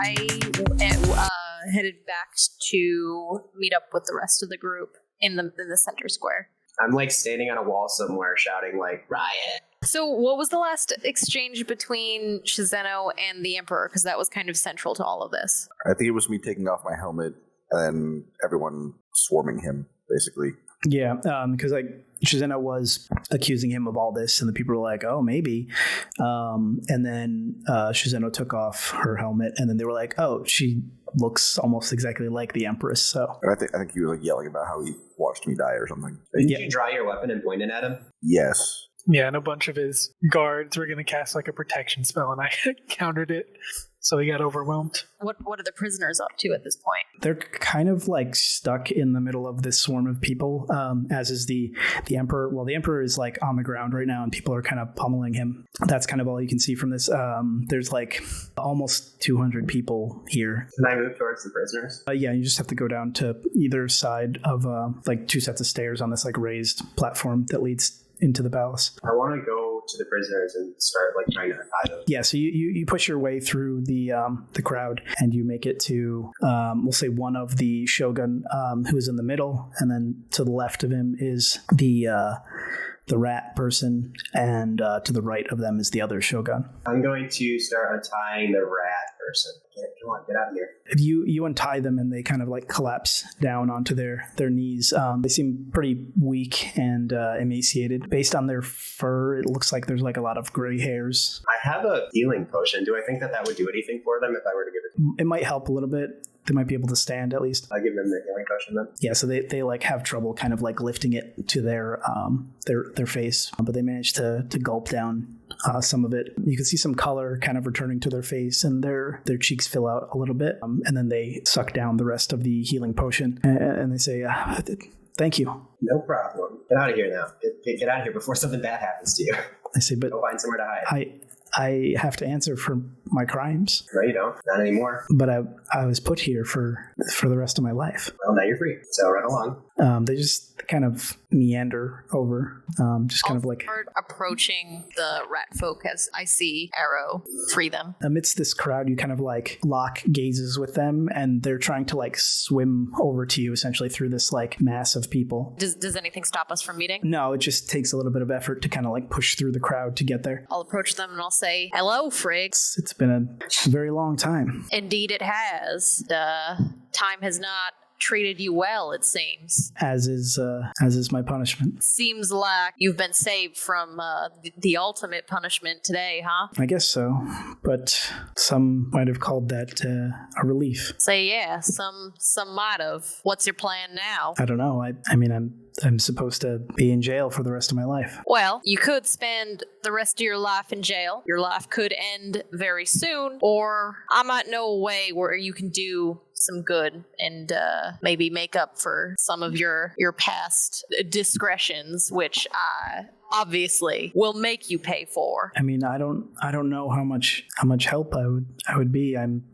I headed back to meet up with the rest of the group in the center square. I'm like standing on a wall somewhere shouting like, riot. So what was the last exchange between Shizeno and the Emperor? Because that was kind of central to all of this. I think it was me taking off my helmet and everyone swarming him, basically. Yeah, because like Shizeno was accusing him of all this, and the people were like, "Oh, maybe." And then Shizeno took off her helmet, and then they were like, "Oh, she looks almost exactly like the Empress." So And I think he was like yelling about how he watched me die or something. Did you draw your weapon and point it at him? Yes. Yeah, and a bunch of his guards were going to cast like a protection spell, and I countered it, so he got overwhelmed. What are the prisoners up to at this point? they're kind of like stuck in the middle of this swarm of people, as is the Emperor. Well, the Emperor is like on the ground right now, and people are kind of pummeling him. That's kind of all you can see from this. There's like almost 200 people here. Can I move towards the prisoners? Yeah, you just have to go down to either side of like two sets of stairs on this like raised platform that leads into the palace. I want to go to the prisoners and start like trying to untie them. Yeah, so you push your way through the crowd, and you make it to we'll say one of the shogun who is in the middle, and then to the left of him is the rat person, and to the right of them is the other shogun. I'm going to start untying the rat person. Come on, get out of here. You untie them, and they kind of like collapse down onto their knees. They seem pretty weak and emaciated. Based on their fur, it looks like there's like a lot of gray hairs. I have a healing potion. Do I think that would do anything for them if I were to give it to them? It might help a little bit. They might be able to stand at least. I give them the healing potion then? Yeah, so they like have trouble kind of like lifting it to their face, but they manage to gulp down some of it. You can see some color kind of returning to their face, and their cheeks fill out a little bit, and then they suck down the rest of the healing potion, and they say, "Thank you." No problem. Get out of here now. Get out of here before something bad happens to you. I say, "But go find somewhere to hide." I have to answer for my crimes. No, you don't. Not anymore. But I was put here for the rest of my life. Well, now you're free. So run along. They just kind of meander over, just kind of like approaching the rat folk as I see Arrow free them. Amidst this crowd, you kind of like lock gazes with them, and they're trying to like swim over to you essentially through this like mass of people. Does anything stop us from meeting? No, it just takes a little bit of effort to kind of like push through the crowd to get there. I'll approach them and I'll say, "Hello, Friggs." It's been a very long time. Indeed it has. Time has not treated you well, it seems. As is my punishment. Seems like you've been saved from the ultimate punishment today, huh? I guess so, but some might have called that a relief. Say yeah, some might have. What's your plan now? I don't know. I mean, I'm supposed to be in jail for the rest of my life. Well, you could spend the rest of your life in jail. Your life could end very soon, or I might know a way where you can do some good and maybe make up for some of your past discretions, which I obviously will make you pay for. I mean, I don't know how much help I would be. I'm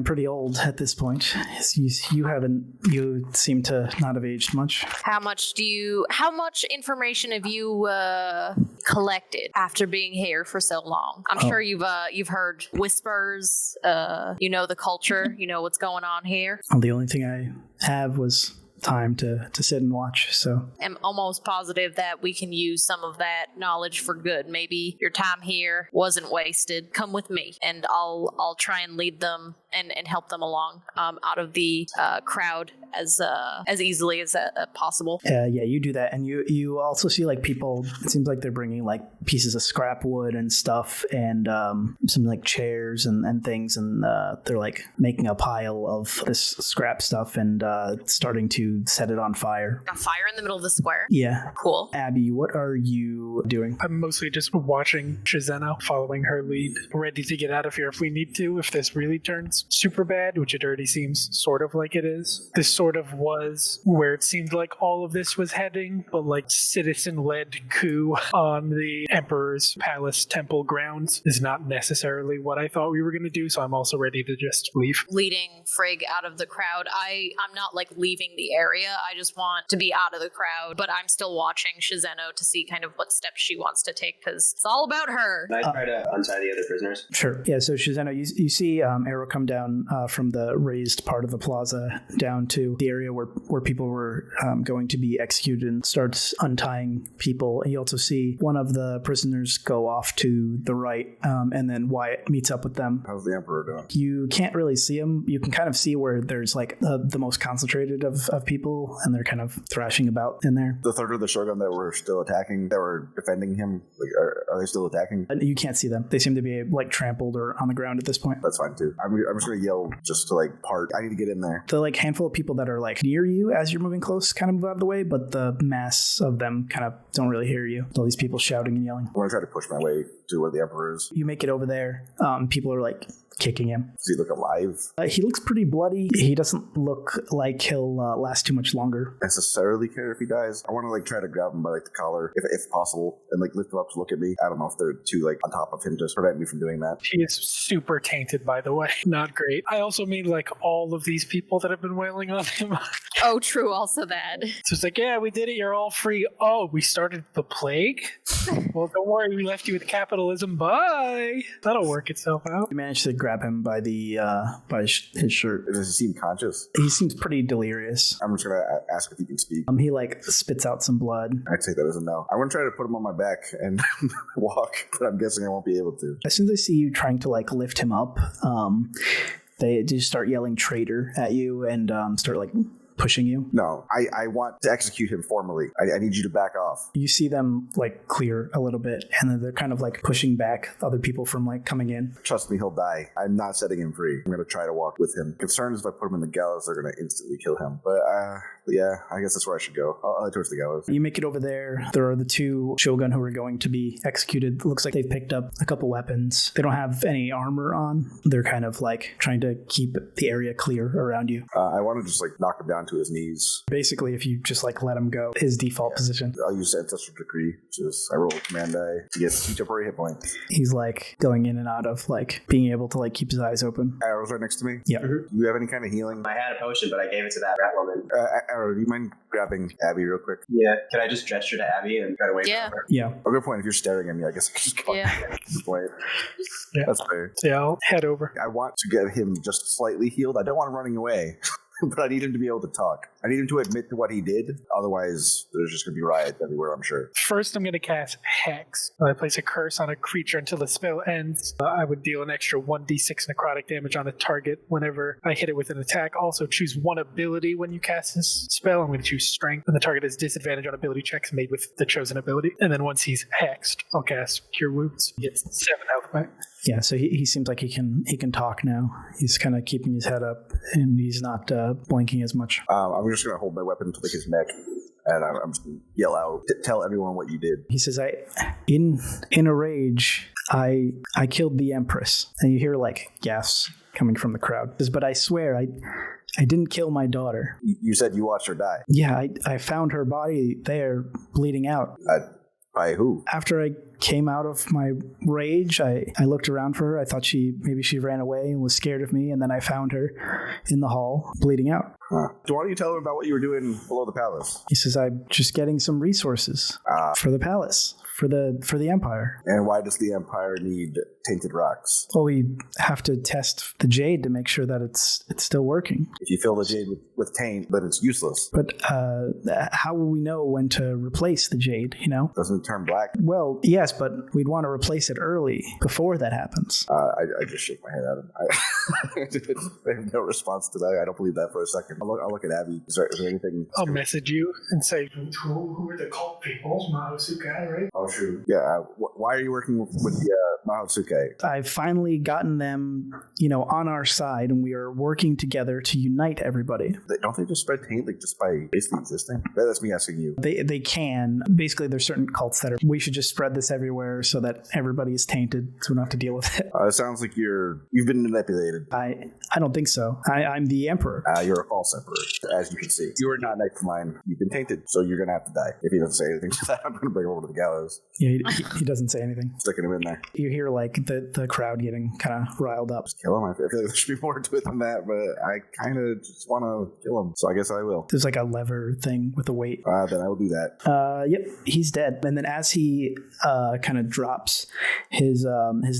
pretty old at this point. You seem to not have aged much. How much information have you collected after being here for so long? I'm sure you've heard whispers, you know the culture, you know what's going on here. Well, the only thing I have was time to sit and watch, so I'm almost positive that we can use some of that knowledge for good. Maybe your time here wasn't wasted. Come with me and I'll try and lead them and help them along out of the crowd as easily as possible. Yeah, you do that, and you also see like people. It seems like they're bringing like pieces of scrap wood and stuff, and some like chairs and things, and they're like making a pile of this scrap stuff and starting to set it on fire. A fire in the middle of the square? Yeah. Cool. Abby, what are you doing? I'm mostly just watching Shizeno, following her lead, ready to get out of here if we need to, if this really turns super bad, which it already seems sort of like it is. This sort of was where it seemed like all of this was heading, but like citizen-led coup on the Emperor's palace temple grounds is not necessarily what I thought we were going to do, so I'm also ready to just leave. Leading Frigg out of the crowd. I'm not like leaving the area. I just want to be out of the crowd, but I'm still watching Shizeno to see kind of what steps she wants to take because it's all about her. Can I try to untie the other prisoners? Sure. Yeah, so Shizeno, you see Arrow come down from the raised part of the plaza down to the area where people were going to be executed and starts untying people. And you also see one of the prisoners go off to the right, and then Wyatt meets up with them. How's the Emperor doing? You can't really see him. You can kind of see where there's like the most concentrated of people, and they're kind of thrashing about in there. The third of the Shogun that were still attacking, that were defending him, like, are they still attacking? You can't see them. They seem to be like trampled or on the ground at this point. That's fine too. I'm just gonna yell just to like part. I need to get in there. The like handful of people that are like near you as you're moving close kind of move out of the way, but the mass of them kind of don't really hear you. All these people shouting and yelling. I'm gonna try to push my way to where the Emperor is. You make it over there. People are like kicking him. Does he look alive? He looks pretty bloody. He doesn't look like he'll last too much longer. Necessarily care if he dies. I want to like try to grab him by like the collar, if possible, and like lift him up to look at me. I don't know if they're too like on top of him to prevent me from doing that. He is super tainted, by the way. Not great. I also mean like all of these people that have been wailing on him. Oh, true. Also that. So it's like, yeah, we did it. You're all free. Oh, we started the plague? Well, don't worry. We left you with capitalism. Bye. That'll work itself out. You managed to grab him by the his shirt. Does he seem conscious? He seems pretty delirious. I'm just gonna ask if he can speak. He like spits out some blood. I'd take that as a no. I'm gonna try to put him on my back and walk, but I'm guessing I won't be able to. As soon as they see you trying to like lift him up, they just start yelling traitor at you and start like pushing you. No, I want to execute him formally. I need you to back off. You see them like clear a little bit, and then they're kind of like pushing back other people from like coming in. Trust me, he'll die. I'm not setting him free. I'm going to try to walk with him. Concerned is if I put him in the gallows, they're going to instantly kill him. But yeah, I guess that's where I should go. I'll head towards the gallows. You make it over there. There are the two shogun who are going to be executed. Looks like they've picked up a couple weapons. They don't have any armor on. They're kind of like trying to keep the area clear around you. I want to just like knock him down to his knees. Basically, if you just like let him go, his default position. I'll use Ancestral Decree, which is I roll a command die to get each temporary hit points. He's like going in and out of like being able to like keep his eyes open. Arrow's right next to me. Yeah. Do you have any kind of healing? I had a potion, but I gave it to that rat woman. Arrow, do you mind grabbing Abby real quick? Yeah. Can I just gesture to Abby and try to wait Yeah. for her? Yeah. Oh, good point. If you're staring at me, I guess I can just go Yeah. at this point. Yeah. That's fair. So yeah, I'll head over. I want to get him just slightly healed. I don't want him running away. But I need him to be able to talk. I need him to admit to what he did. Otherwise, there's just going to be riots everywhere, I'm sure. First, I'm going to cast Hex. I place a curse on a creature until the spell ends. I would deal an extra 1d6 necrotic damage on a target whenever I hit it with an attack. Also, choose one ability when you cast this spell. I'm going to choose Strength, and the target has disadvantage on ability checks made with the chosen ability. And then once he's hexed, I'll cast Cure Wounds. He gets 7 health back. Yeah, so he seems like he can talk now. He's kind of keeping his head up, and he's not blinking as much. I'm just going to hold my weapon to his neck, and I'm just going to yell out, tell everyone what you did. He says, in a rage, I killed the Empress. And you hear like gasps coming from the crowd. He says, but I swear, I didn't kill my daughter. You said you watched her die. Yeah, I found her body there, bleeding out. By who? After I came out of my rage, I looked around for her. I thought maybe she ran away and was scared of me, and then I found her in the hall, bleeding out. Huh. So why don't you tell him about what you were doing below the palace? He says, I'm just getting some resources for the palace, for the Empire. And why does the Empire need tainted rocks? Well, we have to test the jade to make sure that it's still working. If you fill the jade with taint, then it's useless. But how will we know when to replace the jade, you know? Doesn't it turn black? Well, yes, but we'd want to replace it early, before that happens. I just shake my head at him. I have no response to that. I don't believe that for a second. I'll look at Abby. Is there anything? I'll message you and say, who are the cult people? Mahosukai, right? Oh, shoot. Yeah. Why are you working with the Mahosukai? I've finally gotten them, on our side, and we are working together to unite everybody. Don't they just spread taint just by basically existing? That's me asking you. They can. Basically, there's certain cults that we should just spread this everywhere so that everybody is tainted, so we don't have to deal with it. It sounds like you've been manipulated. I don't think so. I'm the emperor. You're a false emperor, as you can see. You are not next in line. You've been tainted, so you're going to have to die. If he doesn't say anything to that, I'm going to bring him over to the gallows. Yeah, he doesn't say anything. Sticking him in there. You hear like the crowd getting kind of riled up. Just kill him. I feel like there should be more to it than that, but I kind of just want to kill him, so I guess I will. There's like a lever thing with a weight. Then I will do that. Yep, he's dead. And then as he kind of drops, his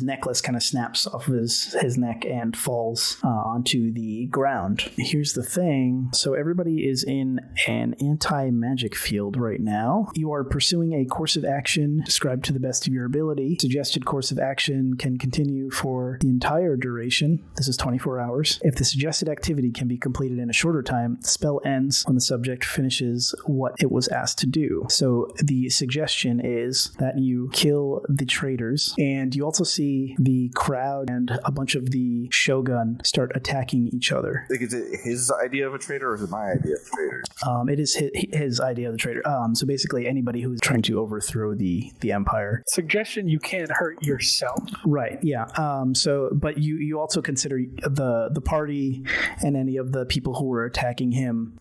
necklace kind of snaps off of his neck and falls onto the ground. Here's the thing. So everybody is in an anti-magic field right now. You are pursuing a course of action described to the best of your ability. Suggested course of action can continue for the entire duration. This is 24 hours. If the suggested activity can be completed in a shorter time, the spell ends when the subject finishes what it was asked to do. So the suggestion is that you kill the traitors, and you also see the crowd and a bunch of the shogun start attacking each other. Like, is it his idea of a traitor, or is it my idea of a traitor? It is his idea of the traitor. So basically anybody who's trying to overthrow the empire. Suggestion: you can't hurt yourself. Right, yeah. But you also consider the party and any of the people who were attacking him.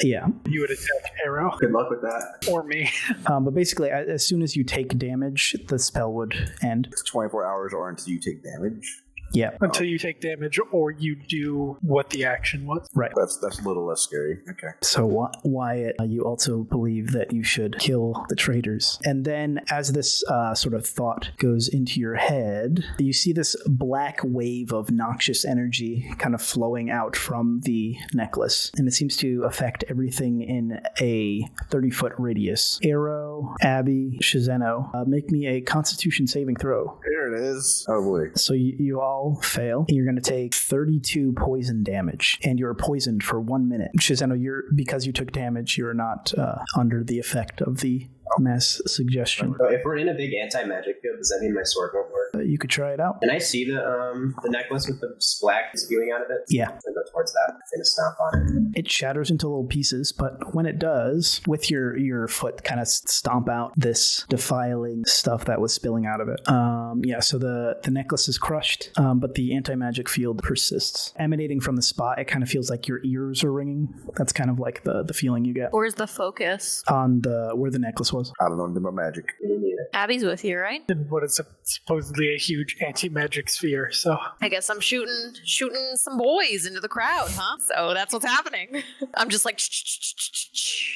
Yeah. You would attack Arrow. Good luck with that. Or me. But basically, as soon as you take damage, the spell would end. It's 24 hours or until you take damage. Yeah. Until you take damage or you do what the action was. Right. That's a little less scary. Okay. So Wyatt, you also believe that you should kill the traitors. And then as this sort of thought goes into your head, you see this black wave of noxious energy kind of flowing out from the necklace. And it seems to affect everything in a 30-foot radius. Arrow, Abby, Shizeno, make me a Constitution saving throw. Here it is. Oh boy. So you all fail. You're going to take 32 poison damage, and you're poisoned for 1 minute. Shizeno, because you took damage, you're not under the effect of the mass suggestion. So if we're in a big anti-magic field, does that mean my sword won't work? You could try it out. Can I see the necklace with the black spewing out of it? Yeah. I'm gonna go towards that. I'm gonna stomp on it. It shatters into little pieces, but when it does, with your foot kind of stomp out this defiling stuff that was spilling out of it. So the necklace is crushed, but the anti-magic field persists. Emanating from the spot, it kind of feels like your ears are ringing. That's kind of like the feeling you get. Where's the focus? On where the necklace was. I don't know anything about magic. Abby's with you, right? And what is supposedly a huge anti-magic sphere, so... I guess I'm shooting some boys into the crowd, huh? So that's what's happening. I'm just like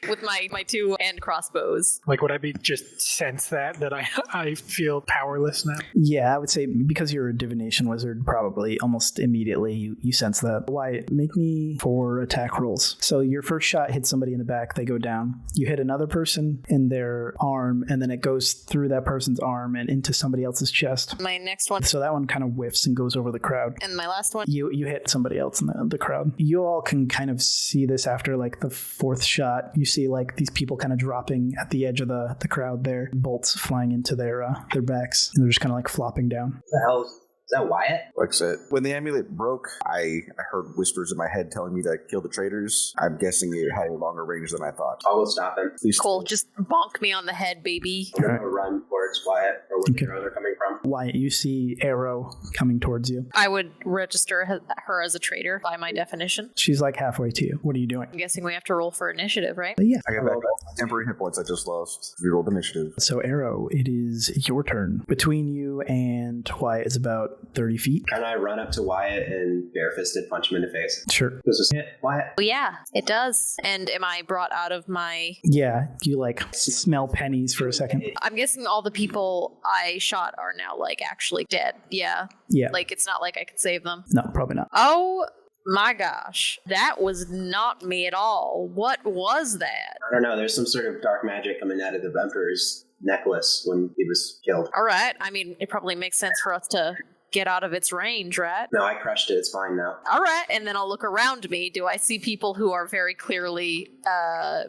with my two end crossbows. Like, would I be just sense that I feel powerless now? Yeah, I would say because you're a divination wizard, probably almost immediately you sense that. Why? Make me 4 attack rolls. So your first shot hits somebody in the back, they go down. You hit another person in their arm, and then it goes through that person's arm and into somebody else's chest. My next one. So that one kind of whiffs and goes over the crowd. And my last one. You hit somebody else in the crowd. You all can kind of see this after like the 4th shot. You see like these people kind of dropping at the edge of the crowd there, bolts flying into their backs, and they're just kind of like flopping down. What the hell is that Wyatt? Like I said, when the amulet broke, I heard whispers in my head telling me to kill the traitors. I'm guessing it had a longer range than I thought. I'll go stop him. Please. Cool, just bonk me on the head, baby. I'm gonna run towards Wyatt, or where the arrows are coming from. Wyatt, you see Arrow coming towards you. I would register her as a traitor by my definition. She's like halfway to you. What are you doing? I'm guessing we have to roll for initiative, right? Yeah. I got back temporary hit points I just lost. We rolled initiative. So Arrow, it is your turn. Between you and Wyatt is about 30 feet. Can I run up to Wyatt and barefisted punch him in the face? Sure. Does this hit Wyatt? Well, yeah, it does. And am I brought out of my... Yeah, you like smell pennies for a second. I'm guessing all the people I shot are now like actually dead. Yeah. Yeah. Like it's not like I could save them. No, probably not. Oh my gosh. That was not me at all. What was that? I don't know. There's some sort of dark magic coming out of the Emperor's necklace when he was killed. All right. I mean, it probably makes sense for us to get out of its range, right? No, I crushed it. It's fine now. All right, and then I'll look around me. Do I see people who are very clearly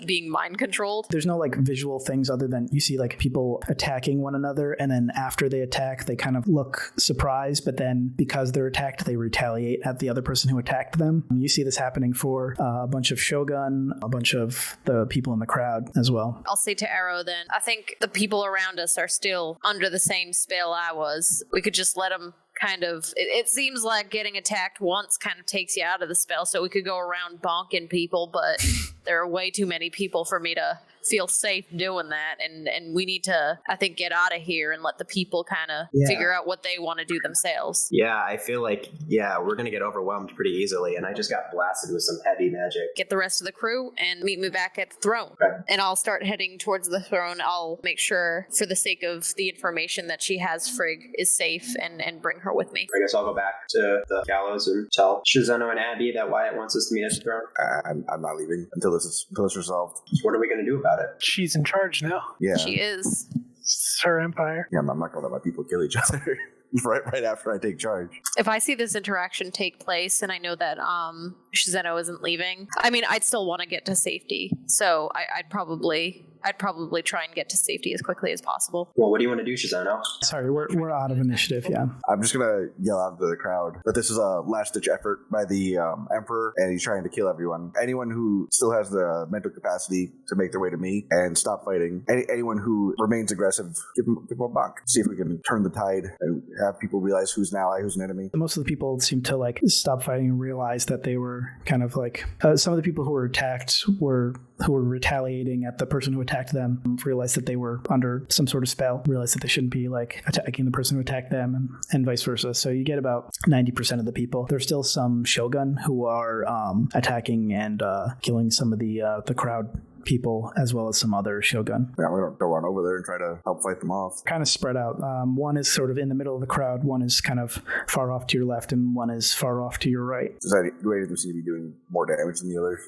being mind controlled? There's no like visual things other than you see like people attacking one another, and then after they attack, they kind of look surprised, but then because they're attacked, they retaliate at the other person who attacked them. You see this happening for a bunch of Shogun, a bunch of the people in the crowd as well. I'll say to Arrow then, I think the people around us are still under the same spell I was. We could just let them kind of, it seems like getting attacked once kind of takes you out of the spell, so we could go around bonking people, but there are way too many people for me to feel safe doing that, and we need to, I think, get out of here and let the people kind of figure out what they want to do themselves. Yeah, I feel like, we're going to get overwhelmed pretty easily, and I just got blasted with some heavy magic. Get the rest of the crew and meet me back at the throne. Okay. And I'll start heading towards the throne. I'll make sure, for the sake of the information that she has, Frigg is safe, and bring her with me. I guess I'll go back to the gallows and tell Shizeno and Abby that Wyatt wants us to meet at the throne. I'm not leaving until it's resolved. So what are we going to do about it? She's in charge now. Yeah. She is. It's her empire. Yeah, I'm not going to let my people kill each other right after I take charge. If I see this interaction take place and I know that Shizeno isn't leaving, I mean, I'd still want to get to safety. So I'd probably try and get to safety as quickly as possible. Well, what do you want to do, Shizeno? Sorry, we're out of initiative, yeah. I'm just going to yell out to the crowd that this is a last-ditch effort by the Emperor, and he's trying to kill everyone. Anyone who still has the mental capacity to make their way to me and stop fighting. Anyone who remains aggressive, give them a buck. See if we can turn the tide and have people realize who's an ally, who's an enemy. Most of the people seem to like stop fighting and realize that they were kind of like some of the people who were attacked who were retaliating at the person who attacked them realized that they were under some sort of spell, realized that they shouldn't be like attacking the person who attacked them, and vice versa. So you get about 90% of the people. There's still some Shogun who are attacking and killing some of the crowd people, as well as some other Shogun. Yeah, we don't go on over there and try to help fight them off. Kind of spread out. One is sort of in the middle of the crowd, one is kind of far off to your left, and one is far off to your right. Do either of them seem to be doing more damage than the others?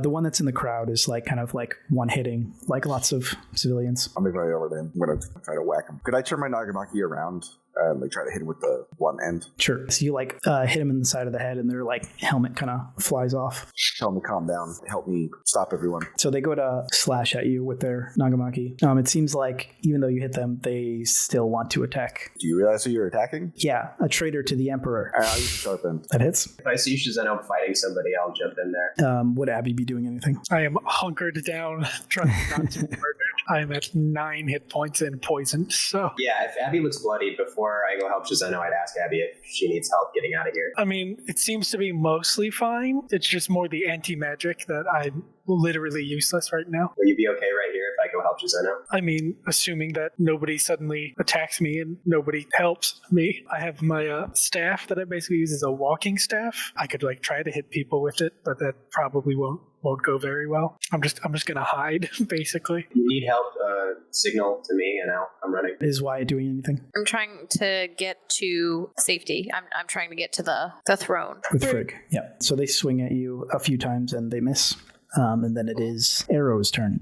The one that's in the crowd is like kind of like one hitting, like lots of civilians. I'll make my way over there. I'm going to try to whack him. Could I turn my Nagamaki around and like try to hit him with the one end? Sure. So you like hit him in the side of the head, and their like helmet kind of flies off. Tell him to calm down. Help me stop everyone. So they go to slash at you with their Nagamaki. It seems like even though you hit them, they still want to attack. Do you realize who you're attacking? Yeah, a traitor to the Emperor. I'll use the sharp end. That hits. If I see Shizeno fighting somebody, I'll jump in there. Would Abby be doing anything? I am hunkered down, trying not to be murdered. I am at 9 hit points and poisoned, so... Yeah, if Abby looks bloodied before I go help Shizeno, I'd ask Abby if she needs help getting out of here. I mean, it seems to be mostly fine. It's just more the anti-magic that I'm literally useless right now. Will you be okay right here if I go help Shizeno? I mean, assuming that nobody suddenly attacks me and nobody helps me. I have my staff that I basically use as a walking staff. I could like try to hit people with it, but that probably won't go very well. I'm just gonna hide, basically. If you need help, signal to me and I'm running. Is Wyatt doing anything? I'm trying to get to safety. I'm trying to get to the throne. With Frigg, yeah. So they swing at you a few times and they miss. And then it is Arrow's turn.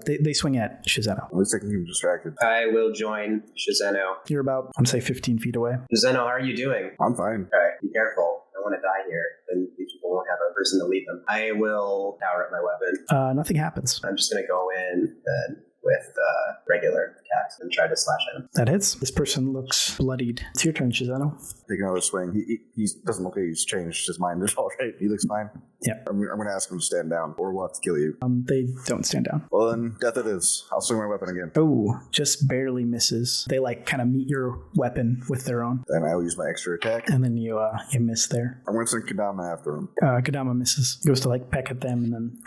They swing at Shizeno. At least I can keep him distracted. I will join Shizeno. You're about, I want to say, 15 feet away. Shizeno, how are you doing? I'm fine. Okay, be careful. I don't want to die here. Then these people won't have a person to lead them. I will power up my weapon. Nothing happens. I'm just going to go in then with regular attacks and try to slash at him. That hits. This person looks bloodied. It's your turn, Shizeno. Take another swing. He doesn't look like he's changed his mind at all, right? He looks fine. Yeah. I'm going to ask him to stand down, or we'll have to kill you. They don't stand down. Well, then, death it is. I'll swing my weapon again. Oh, just barely misses. They like kind of meet your weapon with their own. Then I will use my extra attack. And then you miss there. I'm going to send Kadama after him. Kadama misses. Goes to like peck at them and then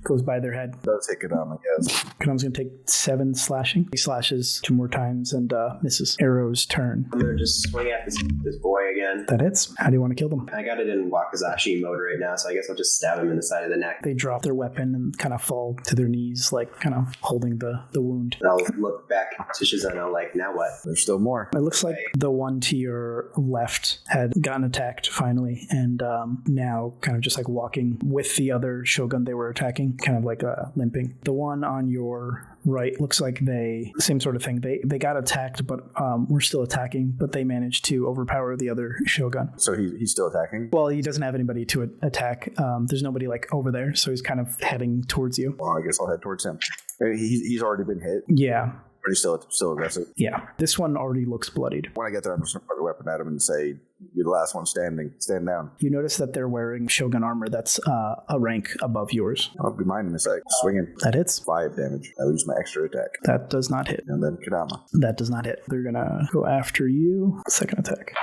goes by their head. Does hit Kadama, yes. Kadama's going to take 7 slashing. He slashes 2 more times and misses. Arrow's turn. I'm going to just swing at this boy again. That hits. How do you want to kill them? I got it in Wakizashi mode right now, so I guess I'll just stab him in the side of the neck. They drop their weapon and kind of fall to their knees, like kind of holding the wound. And I'll look back to Shizeno like, now what? There's still more. It looks like the one to your left had gotten attacked finally, and now kind of just like walking with the other Shogun they were attacking, kind of like limping. The one on your right looks like they, same sort of thing. They got attacked, but we're still attacking, but they managed to overpower the other Shogun. So he's still attacking? Well, he doesn't have anybody to attack. There's nobody like over there, so he's kind of heading towards you. Well, I guess I'll head towards him. He's already been hit. Yeah. But he's still aggressive. Yeah. This one already looks bloodied. When I get there, I'm just going to put a weapon at him and say, "You're the last one standing. Stand down." You notice that they're wearing Shogun armor that's a rank above yours. I'll be mine in a sec. Swinging. That hits. 5 damage. I lose my extra attack. That does not hit. And then Kadama. That does not hit. They're going to go after you. Second attack.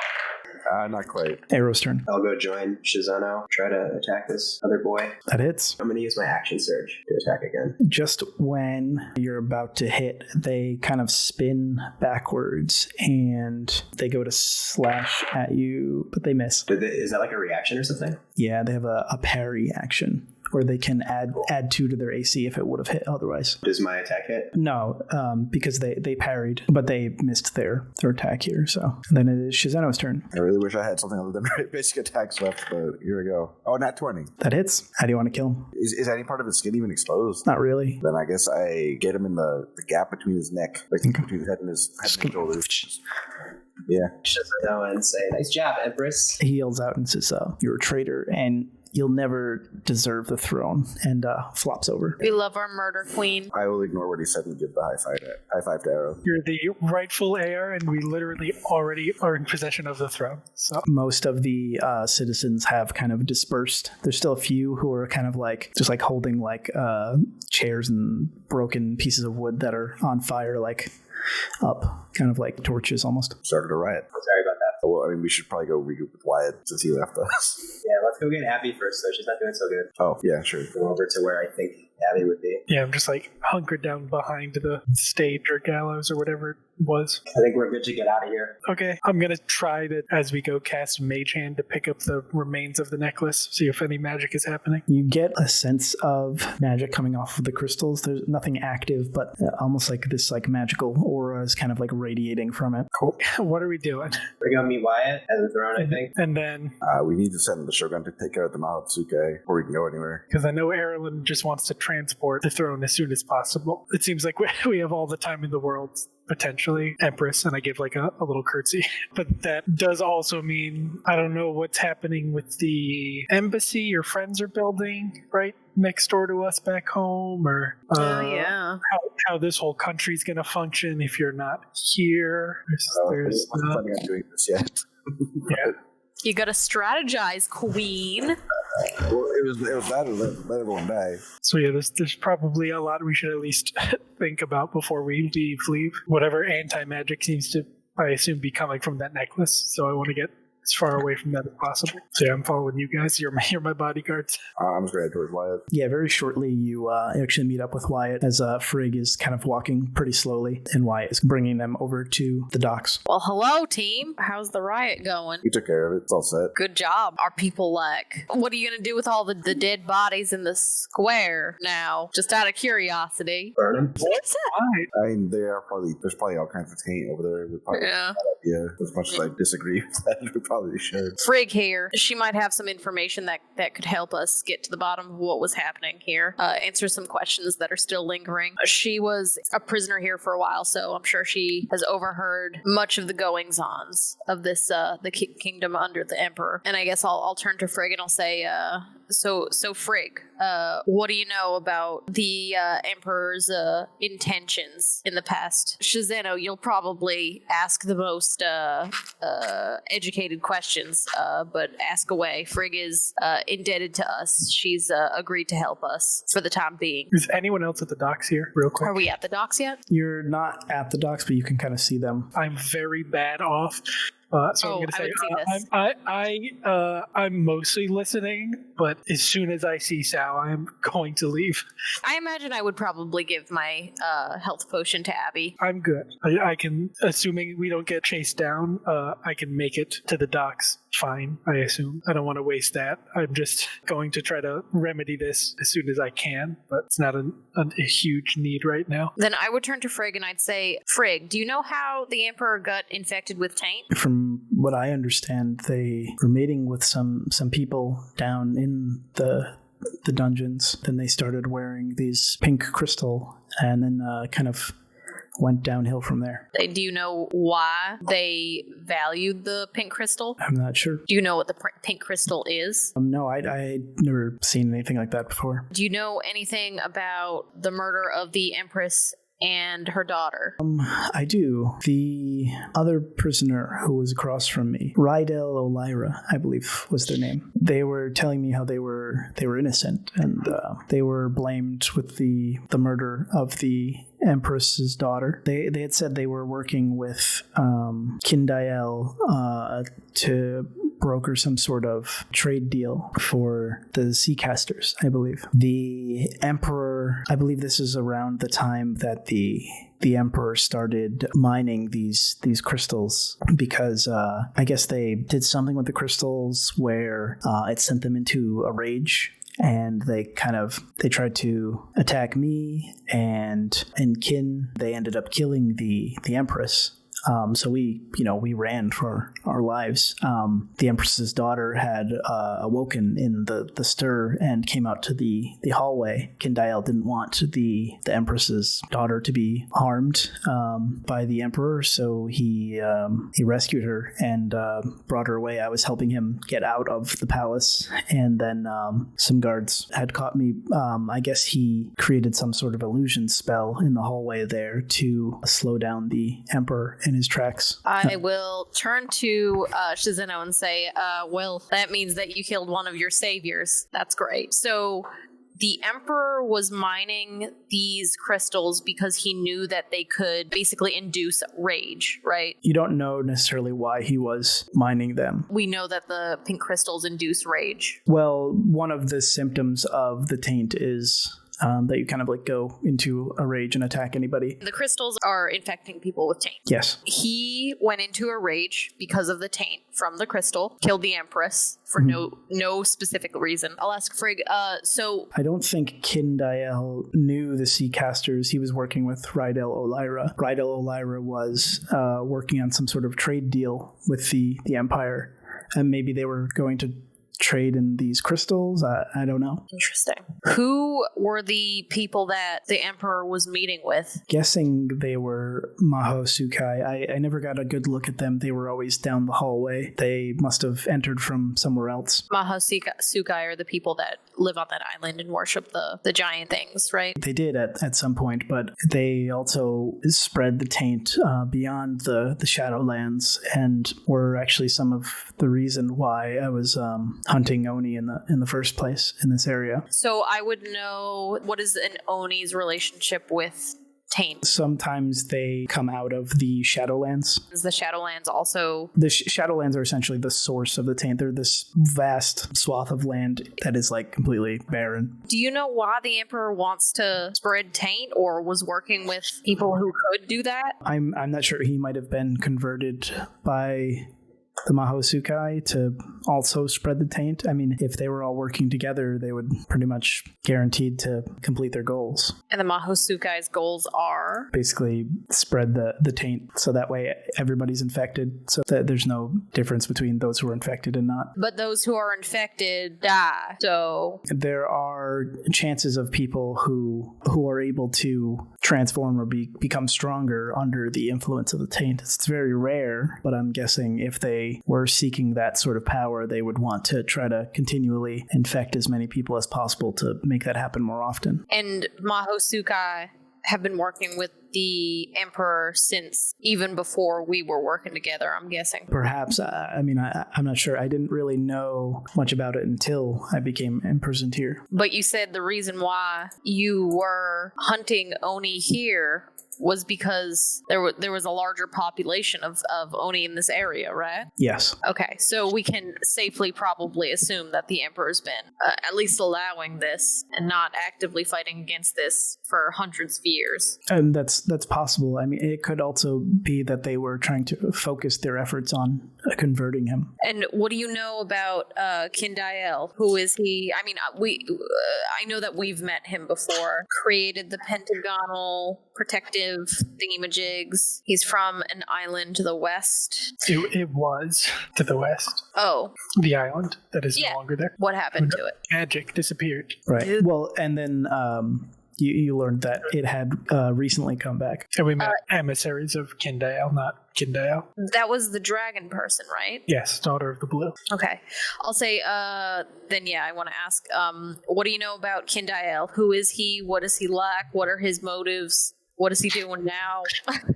Not quite. Arrow's turn. I'll go join Shizano, try to attack this other boy. That hits. I'm going to use my action surge to attack again. Just when you're about to hit, they kind of spin backwards and they go to slash at you, but they miss. Is that like a reaction or something? Yeah, they have a parry action. Or they can add 2 to their AC if it would have hit otherwise. Does my attack hit? No, because they parried, but they missed their attack here. So and then it is Shizano's turn. I really wish I had something other than basic attacks left, but here we go. Oh, nat 20. That hits. How do you want to kill him? Is any part of his skin even exposed? Not really. Then I guess I get him in the gap between his neck, like between his head and his shoulders. Yeah. Shizano and say, "Nice job, Empress." He yells out and says, "You're a traitor, and you'll never deserve the throne," and flops over. We love our murder queen. I will ignore what he said and give the high five to Arrow. You're the rightful heir, and we literally already are in possession of the throne. So most of the citizens have kind of dispersed. There's still a few who are kind of like just like holding like chairs and broken pieces of wood that are on fire, like up, kind of like torches almost. Started a riot. I'm sorry about that. Well, I mean, we should probably go regroup with Wyatt since he left us. Yeah, let's go get Abby first, though. She's not doing so good. Oh, yeah, sure. Go over to where I think Abby would be. yeah, I'm just like hunkered down behind the stage or gallows or whatever it was. I think we're good to get out of here. Okay, I'm gonna try to, as we go, cast Mage Hand to pick up the remains of the necklace, see if any magic is happening. You get a sense of magic coming off of the crystals. There's nothing active, but almost like this like magical aura is kind of like radiating from it. Cool. What are we doing? We're going to meet Wyatt at the throne, I think. And then, We need to send the Shogun to take care of the Mahatsuke before we can go anywhere. because I know Erlen just wants to transport the throne as soon as possible. It seems like we have all the time in the world, potentially. Empress, and I give like a little curtsy. But that does also mean I don't know what's happening with the embassy your friends are building right next door to us back home, or how this whole country's going to function if you're not here. There's I'm not planning on doing this yet. yeah. You gotta strategize, queen. Well, it was that or let everyone die. So yeah, there's probably a lot we should at least think about before we leave. Whatever anti-magic seems to, I assume, be coming from that necklace. So I want to get as far away from that as possible. So yeah, I'm following you guys. You're my bodyguards. I'm just going towards Wyatt. Yeah, very shortly you actually meet up with Wyatt as Frigg is kind of walking pretty slowly, and Wyatt is bringing them over to the docks. Well, hello, team. How's the riot going? We took care of it. It's all set. Good job. Our people like. What are you gonna do with all the dead bodies in the square now? Just out of curiosity. Burn them. What's that? I mean, there's probably all kinds of taint over there. We probably Yeah. as much as I disagree with that, we probably should. Frigg here. She might have some information that could help us get to the bottom of what was happening here. Answer some questions that are still lingering. She was a prisoner here for a while, so I'm sure she has overheard much of the goings-ons of this the kingdom under the emperor. And I guess I'll turn to Frigg and I'll say, so Frigg, what do you know about the emperor's intentions in the past? Shizano, you'll probably ask the most educated questions, but ask away. Frigg is indebted to us. She's agreed to help us for the time being. Is anyone else at the docks here, real quick? Are we at the docks yet? You're not at the docks, but you can kind of see them. I'm very bad off. So I'm going to I say would see this. I'm mostly listening, but as soon as I see Sal, I'm going to leave. I imagine I would probably give my health potion to Abby. I'm good. I can, assuming we don't get chased down, I can make it to the docks fine, I assume. I don't want to waste that. I'm just going to try to remedy this as soon as I can, but it's not a huge need right now. Then I would turn to Frigg and I'd say, Frigg, do you know how the Emperor got infected with taint? From what I understand, they were mating with some people down in the dungeons. Then they started wearing these pink crystal and then kind of went downhill from there. Do you know why they valued the pink crystal? I'm not sure. Do you know what the pink crystal is? No, I never seen anything like that before. Do you know anything about the murder of the Empress and her daughter? I do. The other prisoner who was across from me, Rydell O'Lyra, I believe was their name. They were telling me how they were innocent, and they were blamed with the murder of the Empress's daughter. They had said they were working with Kindael to broker some sort of trade deal for the Seacasters, I believe. The Emperor, I believe this is around the time that the Emperor started mining these crystals, because I guess they did something with the crystals where it sent them into a rage. And they tried to attack me and Kin. They ended up killing the Empress. So we ran for our lives. The Empress's daughter had awoken in the stir and came out to the hallway. Kindael didn't want the Empress's daughter to be harmed by the Emperor, so he rescued her and brought her away. I was helping him get out of the palace, and then some guards had caught me. I guess he created some sort of illusion spell in the hallway there to slow down the Emperor in his tracks. I will turn to Shizeno and say, well, that means that you killed one of your saviors. That's great. So the Emperor was mining these crystals because he knew that they could basically induce rage, right? You don't know necessarily why he was mining them. We know that the pink crystals induce rage. Well, one of the symptoms of the taint is that you kind of go into a rage and attack anybody. The crystals are infecting people with taint. Yes. He went into a rage because of the taint from the crystal, killed the Empress for no specific reason. I'll ask Frigg, so... I don't think Kindael knew the Seacasters. He was working with Rydell O'Lyra. Rydell O'Lyra was working on some sort of trade deal with the Empire, and maybe they were going to trade in these crystals. I don't know. Interesting. Who were the people that the Emperor was meeting with? Guessing they were Maho Sukai. I never got a good look at them. They were always down the hallway. They must have entered from somewhere else. Maho Sukai are the people that live on that island and worship the giant things, right? They did at some point, but they also spread the taint beyond the Shadowlands, and were actually some of the reason why I was hunting Oni in the first place in this area. So I would know, what is an Oni's relationship with taint? Sometimes they come out of the Shadowlands. Is the Shadowlands also... The Shadowlands are essentially the source of the taint. They're this vast swath of land that is completely barren. Do you know why the Emperor wants to spread taint, or was working with people who could do that? I'm not sure. He might have been converted by the Maho Sukai to also spread the taint. I mean, if they were all working together, they would pretty much guaranteed to complete their goals. And the Maho Sukai's goals are? Basically spread the taint so that way everybody's infected, so that there's no difference between those who are infected and not. But those who are infected die, so... There are chances of people who are able to transform or become stronger under the influence of the taint. It's very rare, but I'm guessing if they were seeking that sort of power, they would want to try to continually infect as many people as possible to make that happen more often. And Maho Sukai have been working with the Emperor since even before we were working together, I'm guessing. Perhaps. I'm not sure. I didn't really know much about it until I became imprisoned here. But you said the reason why you were hunting Oni here was because there was a larger population of Oni in this area, right? Yes. Okay, so we can safely probably assume that the Emperor's been at least allowing this and not actively fighting against this for hundreds of years. And that's possible. I mean, it could also be that they were trying to focus their efforts on converting him. And what do you know about Kindael? Who is he? I mean, I know that we've met him before. Created the pentagonal protective thingamajigs. He's from an island to the west. It was to the west. Oh. The island that is no longer there. What happened to it? Magic disappeared. Right. Well, and then you learned that it had recently come back. And we met emissaries of Kindale, not Kindale. That was the dragon person, right? Yes, Daughter of the Blue. Okay. I'll say, then yeah, I want to ask, what do you know about Kindael? Who is he? What does he lack? What are his motives? What is he doing now?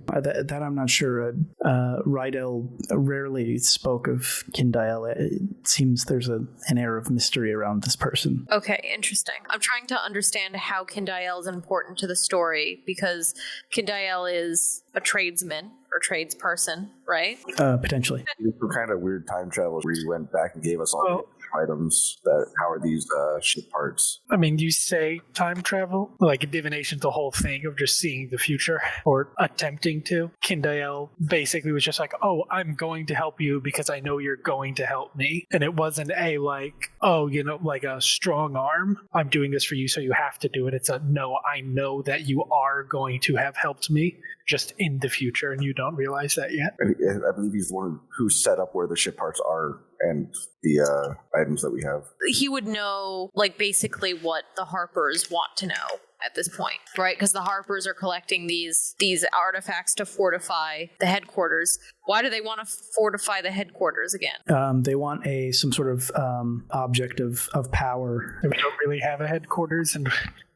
That I'm not sure. Rydell rarely spoke of Kindael. It seems there's an air of mystery around this person. Okay, interesting. I'm trying to understand how Kindael is important to the story, because Kindael is a tradesman or tradesperson, right? Potentially. Some kind of weird time travel where you went back and gave us all the items that how are these ship parts. I mean, you say time travel, like divination's the whole thing of just seeing the future or attempting to. Kindael basically was just like, oh, I'm going to help you because I know you're going to help me. And it wasn't a like, oh, you know, like a strong arm. I'm doing this for you, so you have to do it. It's a no, I know that you are going to have helped me just in the future, and you don't realize that yet. I believe he's the one who set up where the ship parts are and the items that we have. He would know, like, basically what the Harpers want to know at this point, right? Because the Harpers are collecting these artifacts to fortify the headquarters. Why do they want to fortify the headquarters again? They want some sort of object of power. We don't really have a headquarters, and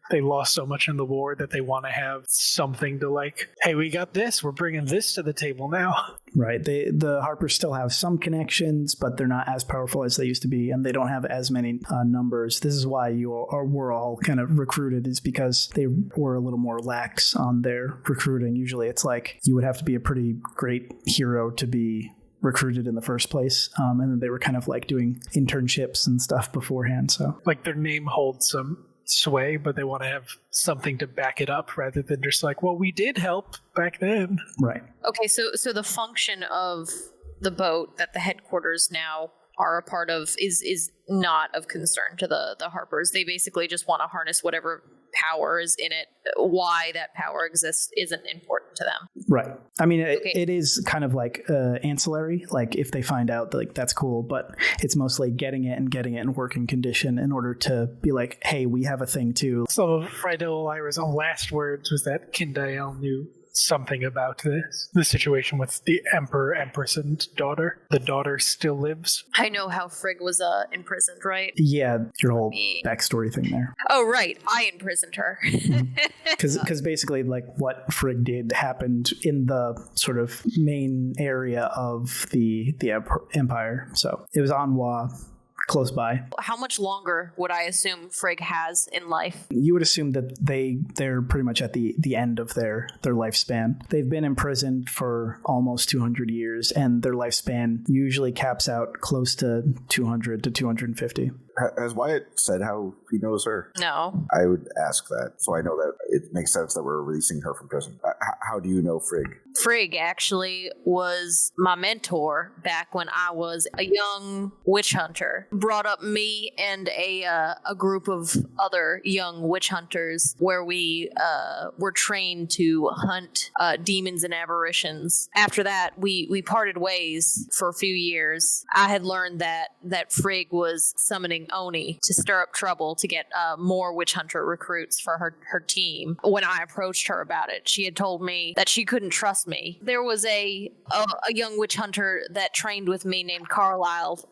they lost so much in the war that they want to have something to like, hey, we got this, we're bringing this to the table now. Right. The Harpers still have some connections, but they're not as powerful as they used to be, and they don't have as many numbers. This is why were all kind of recruited, is because they were a little more lax on their recruiting. Usually it's like you would have to be a pretty great hero to be recruited in the first place, and then they were kind of like doing internships and stuff beforehand. So like their name holds some sway, but they want to have something to back it up rather than just like, well, we did help back then. Right. Okay, so the function of the boat that the headquarters now are a part of is not of concern to the Harpers. They basically just want to harness whatever power is in it. Why that power exists isn't important to them. Right. I mean, it is kind of like ancillary. Like if they find out, like that's cool, but it's mostly getting it in working condition in order to be like, hey, we have a thing too. Some of Frido Lyra's last words was that Kindael knew something about the situation with the Emperor, Empress, and daughter. The daughter still lives. I know how Frigg was imprisoned, right? Yeah, your whole backstory thing there. Oh, right. I imprisoned her. Because basically, like, what Frigg did happened in the sort of main area of the Empire. So it was Anwa, close by. How much longer would I assume Frigg has in life? You would assume that they're pretty much at the end of their lifespan. They've been imprisoned for almost 200 years, and their lifespan usually caps out close to 200 to 250. Has Wyatt said how he knows her? No. I would ask that, so I know that it makes sense that we're releasing her from prison. How do you know Frigg? Frigg actually was my mentor back when I was a young witch hunter. Brought up me and a group of other young witch hunters where we were trained to hunt demons and aberrations. After that, we parted ways for a few years. I had learned that Frigg was summoning Oni to stir up trouble to get more witch hunter recruits for her team. When I approached her about it, she had told me that she couldn't trust me. There was a young witch hunter that trained with me named Carlisle,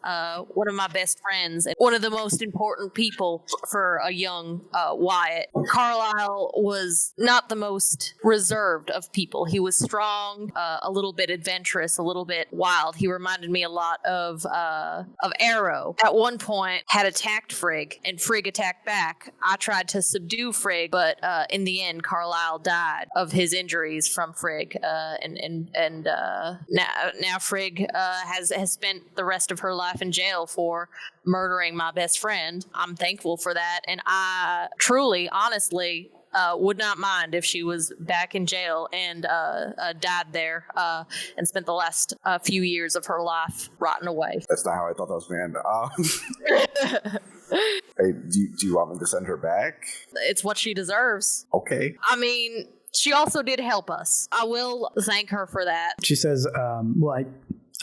one of my best friends, and one of the most important people for a young Wyatt. Carlisle was not the most reserved of people. He was strong, a little bit adventurous, a little bit wild. He reminded me a lot of Arrow. At one point, had attacked Frigg, and Frigg attacked back. I tried to subdue Frigg, but in the end, Carlisle died of his injuries from Frigg, and now Frigg has spent the rest of her life in jail for murdering my best friend. I'm thankful for that, and I truly, honestly, would not mind if she was back in jail and died there and spent the last few years of her life rotting away. That's not how I thought that was going to end. Hey, do you want me to send her back? It's what she deserves. Okay. I mean, she also did help us. I will thank her for that. She says, well,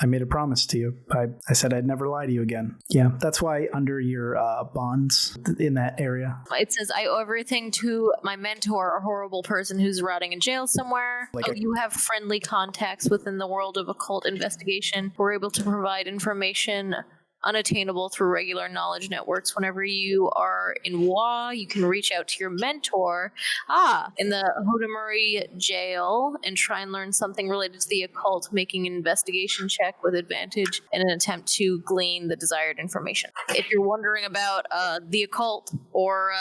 I made a promise to you. I said I'd never lie to you again. Yeah, that's why under your bonds in that area. It says, I owe everything to my mentor, a horrible person who's rotting in jail somewhere. You have friendly contacts within the world of occult investigation. We're able to provide information unattainable through regular knowledge networks. Whenever you are in Wa, you can reach out to your mentor in the Hodamuri jail and try and learn something related to the occult, making an investigation check with advantage in an attempt to glean the desired information. If you're wondering about the occult or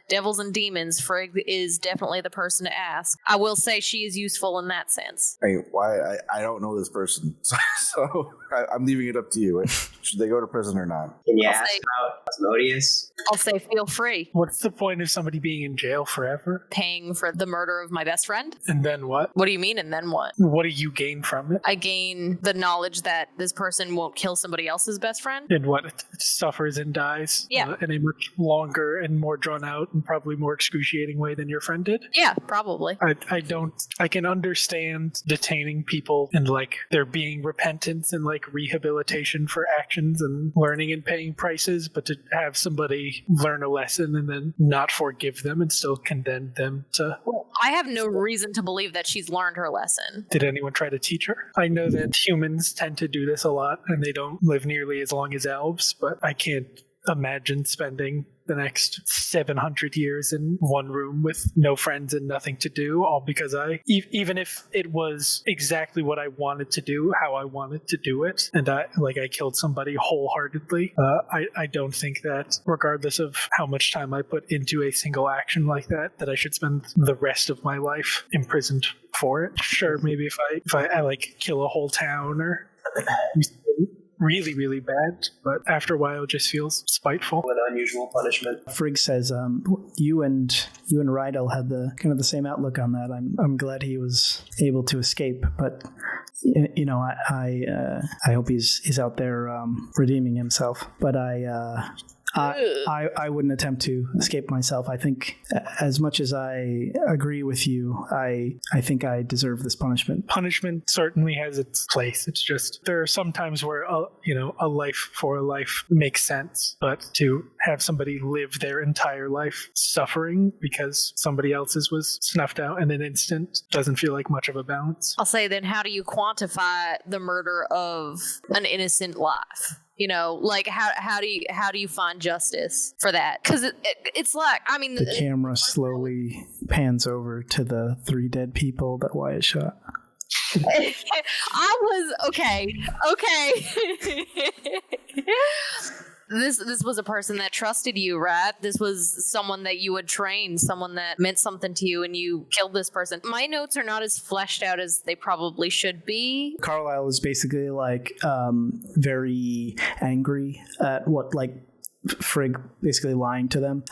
devils and demons, Frigg is definitely the person to ask. I will say she is useful in that sense. I don't know this person, so I'm leaving it up to you. Should they go to prison or not? Can you ask about Asmodeus? I'll say feel free. What's the point of somebody being in jail forever? Paying for the murder of my best friend? And then what? What do you mean, and then what? What do you gain from it? I gain the knowledge that this person won't kill somebody else's best friend. And what? It suffers and dies? Yeah. In a much longer and more drawn out and probably more excruciating way than your friend did? Yeah, probably. I can understand detaining people and like there being repentance and like rehabilitation for actions and learning and paying prices, but to have somebody learn a lesson and then not forgive them and still condemn them to... Well, I have no reason to believe that she's learned her lesson. Did anyone try to teach her? I know that humans tend to do this a lot and they don't live nearly as long as elves, but I can't imagine spending the next 700 years in one room with no friends and nothing to do, all because even if it was exactly what I wanted to do, how I wanted to do it, and I killed somebody wholeheartedly, I don't think that regardless of how much time I put into a single action like that I should spend the rest of my life imprisoned for it. Sure, maybe if I like kill a whole town or really, really bad, but after a while it just feels spiteful. An unusual punishment. Frigg says, you and Rydell had the kind of the same outlook on that. I'm glad he was able to escape, but you know, I hope he's out there redeeming himself. But I wouldn't attempt to escape myself. I think as much as I agree with you, I think I deserve this punishment. Punishment certainly has its place. It's just there are some times where a life for a life makes sense, but to have somebody live their entire life suffering because somebody else's was snuffed out in an instant doesn't feel like much of a balance. I'll say then, how do you quantify the murder of an innocent life? You know, like how do you find justice for that? Because it's like, I mean, the camera slowly pans over to the 3 dead people that Wyatt shot. I was okay. This was a person that trusted you, right? This was someone that you had trained, someone that meant something to you, and you killed this person. My notes are not as fleshed out as they probably should be. Carlisle was basically like very angry at what Frigg basically lying to them.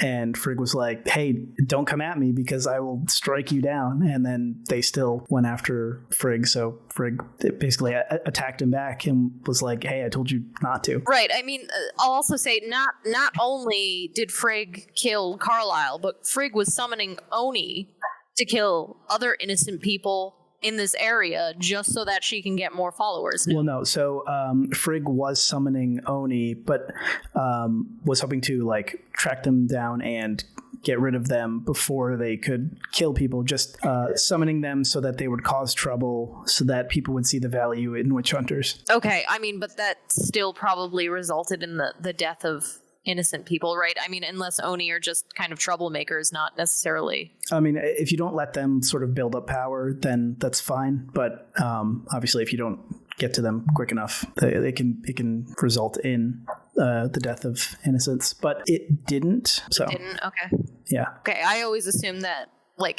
And Frigg was like, hey, don't come at me because I will strike you down. And then they still went after Frigg. So Frigg basically attacked him back and was like, hey, I told you not to. Right. I mean, I'll also say not only did Frigg kill Carlisle, but Frigg was summoning Oni to kill other innocent people in this area just so that she can get more followers. Well, no. So Frigg was summoning Oni, but was hoping to track them down and get rid of them before they could kill people, just summoning them so that they would cause trouble so that people would see the value in witch hunters. Okay. I mean, but that still probably resulted in the death of innocent people, right? I mean, unless Oni are just kind of troublemakers, not necessarily. I mean, if you don't let them sort of build up power, then that's fine. But obviously, if you don't get to them quick enough, it can result in the death of innocents. But it didn't. So it didn't? Okay. Yeah. Okay. I always assumed that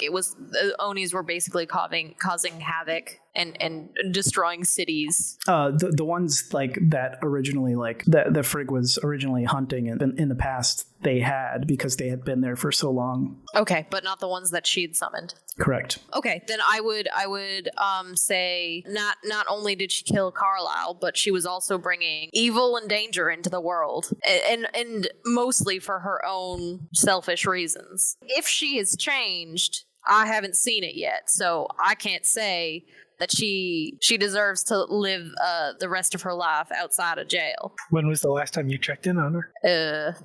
it was the Onis were basically causing havoc and destroying cities. The ones that originally that Frigg was originally hunting in the past, they had because they had been there for so long. Okay, but not the ones that she'd summoned. Correct. Okay, then I would say not only did she kill Carlisle, but she was also bringing evil and danger into the world, and mostly for her own selfish reasons. If she has changed, I haven't seen it yet, so I can't say that she deserves to live the rest of her life outside of jail. When was the last time you checked in on her?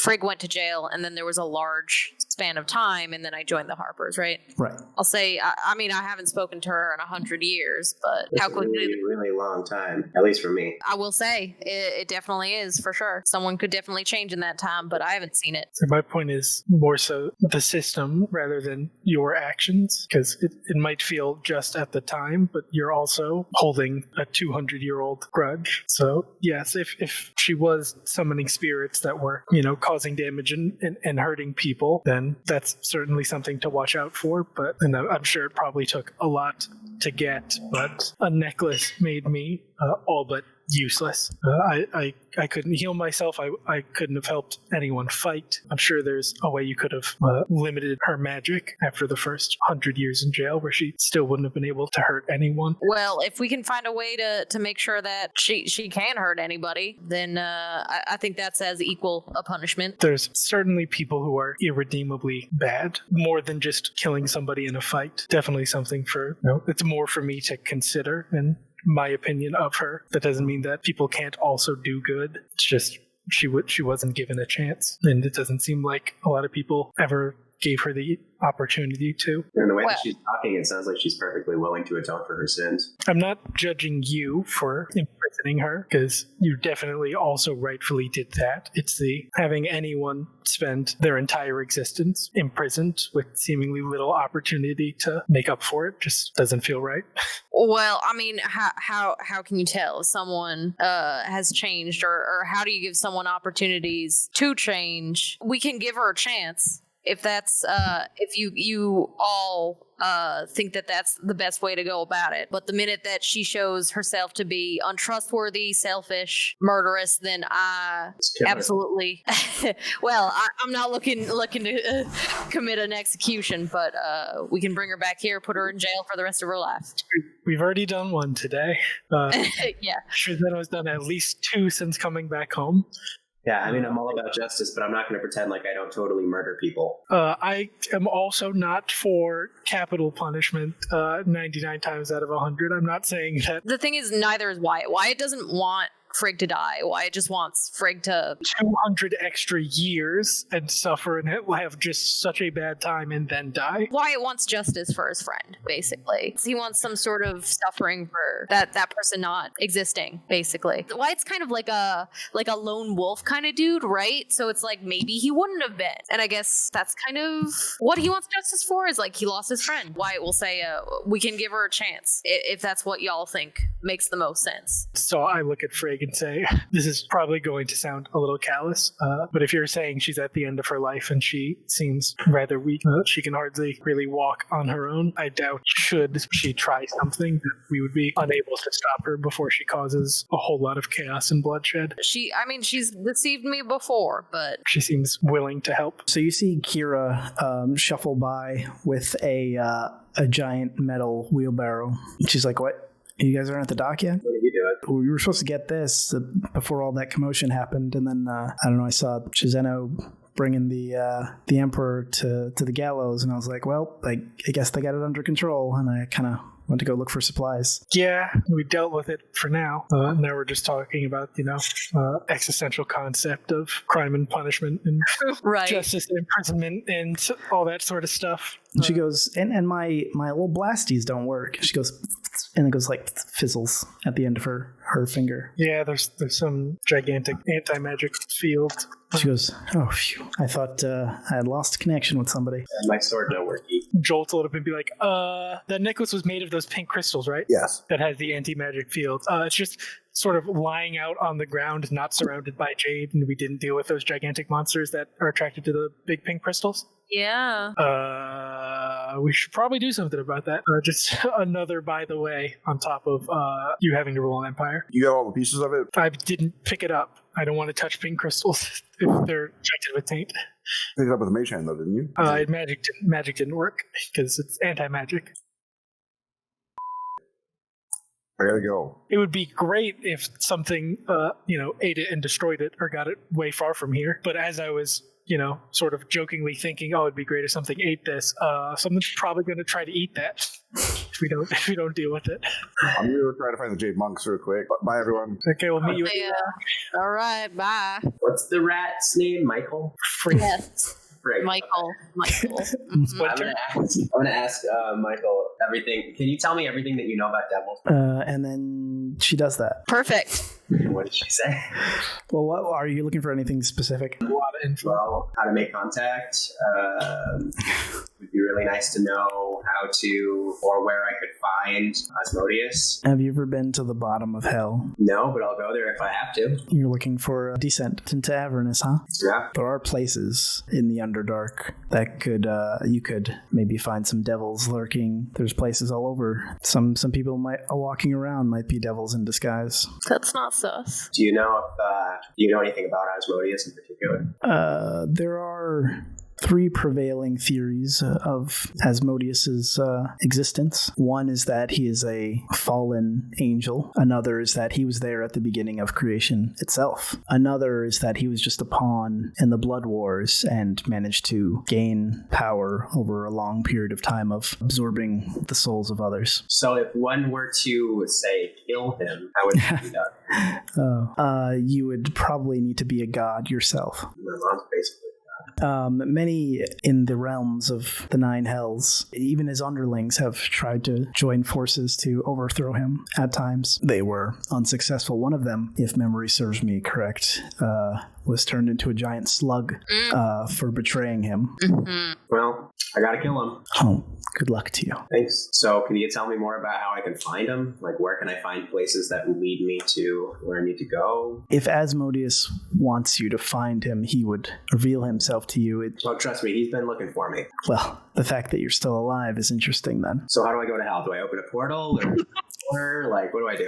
Frigg went to jail, and then there was a large span of time, and then I joined the Harpers, right? Right. I'll say, I mean, I haven't spoken to her in 100 years, but It's how a quickly... really, really long time, at least for me. I will say, it definitely is, for sure. Someone could definitely change in that time, but I haven't seen it. So my point is more so the system rather than your actions, because it might feel just at the time, but you're also holding a 200-year-old grudge. So yes, if she was summoning spirits that were, causing damage and hurting people, then that's certainly something to watch out for. But and I'm sure it probably took a lot to get, but a necklace made me all but useless. I couldn't heal myself. I couldn't have helped anyone fight. I'm sure there's a way you could have limited her magic after the first 100 years in jail where she still wouldn't have been able to hurt anyone. Well, if we can find a way to make sure that she can hurt anybody, then I think that's as equal a punishment. There's certainly people who are irredeemably bad, more than just killing somebody in a fight. Definitely something it's more for me to consider, and my opinion of her. That doesn't mean that people can't also do good. It's just she wasn't given a chance, and it doesn't seem like a lot of people ever gave her the opportunity to. And the way that she's talking, it sounds like she's perfectly willing to atone for her sins. I'm not judging you for imprisoning her, because you definitely also rightfully did that. It's the having anyone spend their entire existence imprisoned with seemingly little opportunity to make up for it just doesn't feel right. Well, I mean, how can you tell if someone has changed, or how do you give someone opportunities to change? We can give her a chance. If that's if you all think that that's the best way to go about it, but the minute that she shows herself to be untrustworthy, selfish, murderous, then I absolutely. Well, I'm not looking to commit an execution, but we can bring her back here, put her in jail for the rest of her life. We've already done one today. Yeah, Shizeno has done at least 2 since coming back home. Yeah, I mean, I'm all about justice, but I'm not going to pretend like I don't totally murder people. I am also not for capital punishment 99 times out of 100. I'm not saying that. the thing is, neither is Wyatt. Wyatt doesn't want Frigg to die. Wyatt just wants Frigg to 200 extra years and suffer and have just such a bad time and then die. Wyatt wants justice for his friend, basically. He wants some sort of suffering for that person not existing, basically. Wyatt's kind of like a lone wolf kind of dude, right? So it's like maybe he wouldn't have been. And I guess that's kind of what he wants justice for, is like he lost his friend. Wyatt will say, we can give her a chance, if that's what y'all think makes the most sense. So I look at Frigg and say, this is probably going to sound a little callous, but if you're saying she's at the end of her life and she seems rather weak, she can hardly really walk on her own, I doubt, should she try something, that we would be unable to stop her before she causes a whole lot of chaos and bloodshed. She's deceived me before, but she seems willing to help. So you see Kira shuffle by with a giant metal wheelbarrow. She's like, "What? You guys aren't at the dock yet?" What are you doing? We were supposed to get this before all that commotion happened, and then I don't know. I saw Shizeno bringing the Emperor to the gallows, and I was like, "Well, I guess they got it under control." And I kind of went to go look for supplies. Yeah, we dealt with it for now. Now we're just talking about existential concept of crime and punishment and right. Justice and imprisonment and all that sort of stuff. And she goes, and my little blasties don't work. She goes, and it goes like fizzles at the end of her finger. Yeah, there's some gigantic anti-magic field. She goes, "Oh, phew. I thought I had lost connection with somebody." And my sword don't work. Jolt a little bit and be like, that necklace was made of those pink crystals, right? Yes. That has the anti-magic field. It's just sort of lying out on the ground, not surrounded by jade, and we didn't deal with those gigantic monsters that are attracted to the big pink crystals. Yeah. We should probably do something about that. Just another, by the way, on top of you having to rule an empire. You got all the pieces of it? I didn't pick it up. I don't want to touch pink crystals if they're infected with taint. Picked it up with a mage hand, though, didn't you? Magic didn't work because it's anti-magic. I gotta go. It would be great if something, ate it and destroyed it or got it way far from here. But as I was, sort of jokingly thinking, it'd be great if something ate this, something's probably going to try to eat that. if we don't deal with it. I'm going to try to find the Jade Monks real quick. Bye, everyone. Okay, we'll meet you. All right, bye. What's the rat's name? Michael? Yes. Right. Michael. I'm gonna ask Michael everything. Can you tell me everything that you know about devils? And then she does that. Perfect. What did she say? Well, what are you looking for? Anything specific? A lot of info. Well, how to make contact. Would be really nice to know how to or where I could find Asmodeus. Have you ever been to the bottom of hell? No, but I'll go there if I have to. You're looking for a descent into Avernus, huh? Yeah. There are places in the Underdark that could you could maybe find some devils lurking. There's places all over. Some people walking around might be devils in disguise. That's not sus. Do you know anything about Asmodeus in particular? There are 3 prevailing theories of Asmodeus's existence. One is that he is a fallen angel. Another is that he was there at the beginning of creation itself. Another is that he was just a pawn in the Blood Wars and managed to gain power over a long period of time of absorbing the souls of others. So if one were to, say, kill him, how would you do that? You would probably need to be a god yourself. My mom's basically. Many in the realms of the Nine Hells, even his underlings, have tried to join forces to overthrow him at times. They were unsuccessful. One of them, if memory serves me correct, was turned into a giant slug for betraying him. Mm-hmm. Well, I gotta kill him. Oh, good luck to you. Thanks. So can you tell me more about how I can find him? Like, where can I find places that lead me to where I need to go? If Asmodeus wants you to find him, he would reveal himself to you. Oh, trust me, he's been looking for me. Well, the fact that you're still alive is interesting then. So how do I go to hell? Do I open a portal? Or like, what do I do?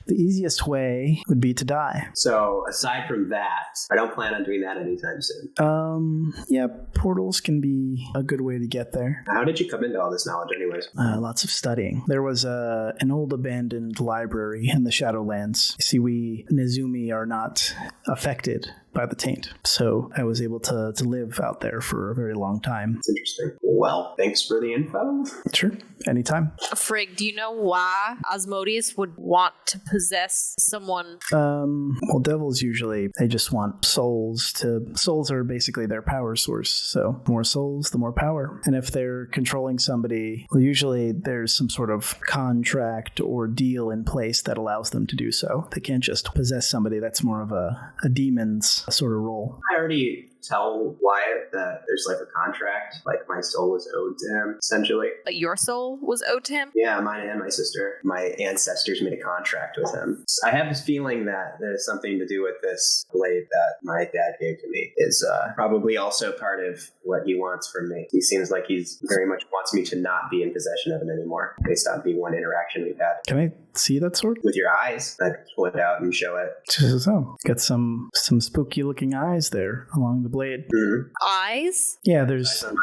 The easiest way would be to die. So aside from that, I don't plan on doing that anytime soon. Yeah, portals can be a good way to get there. How did you come into all this knowledge anyways? Lots of studying. There was an old abandoned library in the Shadowlands. You see, we Nezumi are not affected by the taint. So I was able to live out there for a very long time. It's interesting. Well, thanks for the info. Sure, anytime. Frigg, do you know why Asmodeus would want to possess someone? Well, devils usually, they just want souls. Souls are basically their power source. So the more souls, the more power. And if they're controlling somebody, well, usually there's some sort of contract or deal in place that allows them to do so. They can't just possess somebody. That's more of a demon's sort of role. I already tell Wyatt that there's like a contract, like my soul was owed to him, essentially. But your soul was owed to him? Yeah, mine and my sister. My ancestors made a contract with him. I have this feeling that there's something to do with this blade that my dad gave to me. Is probably also part of what he wants from me. He seems like he's very much wants me to not be in possession of it anymore, based on the one interaction we've had. Can I see that sword? With your eyes, I pull it out and show it. So, got some spooky looking eyes there along the blade. Mm-hmm. Eyes? Yeah, there's... Sword.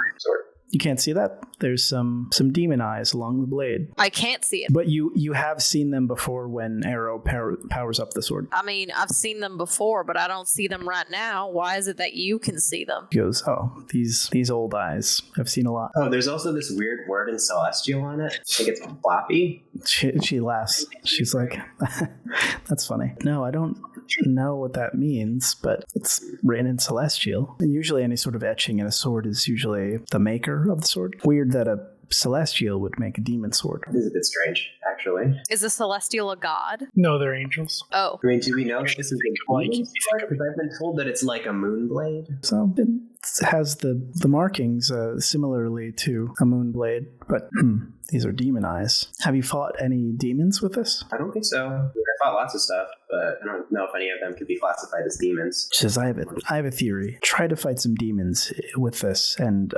You can't see that? There's some demon eyes along the blade. I can't see it. But you have seen them before when Arrow powers up the sword. I mean, I've seen them before, but I don't see them right now. Why is it that you can see them? He goes, oh, these old eyes. I've seen a lot. Oh, there's also this weird word in Celestial on it. I think it's floppy. She laughs. She's like, that's funny. No, I don't know what that means, but it's written in Celestial. And usually any sort of etching in a sword is usually the maker of the sword. Weird that a Celestial would make a demon sword. It is a bit strange, actually. Is a Celestial a god? No, they're angels. Oh. I mean, do we know that this is a Like, demon sword? Because I've been told that it's like a moon blade. So it has the markings similarly to a moon blade, but these are demon eyes. Have you fought any demons with this? I don't think so. I mean, I fought lots of stuff, but I don't know if any of them could be classified as demons. She says, I have a theory. Try to fight some demons with this and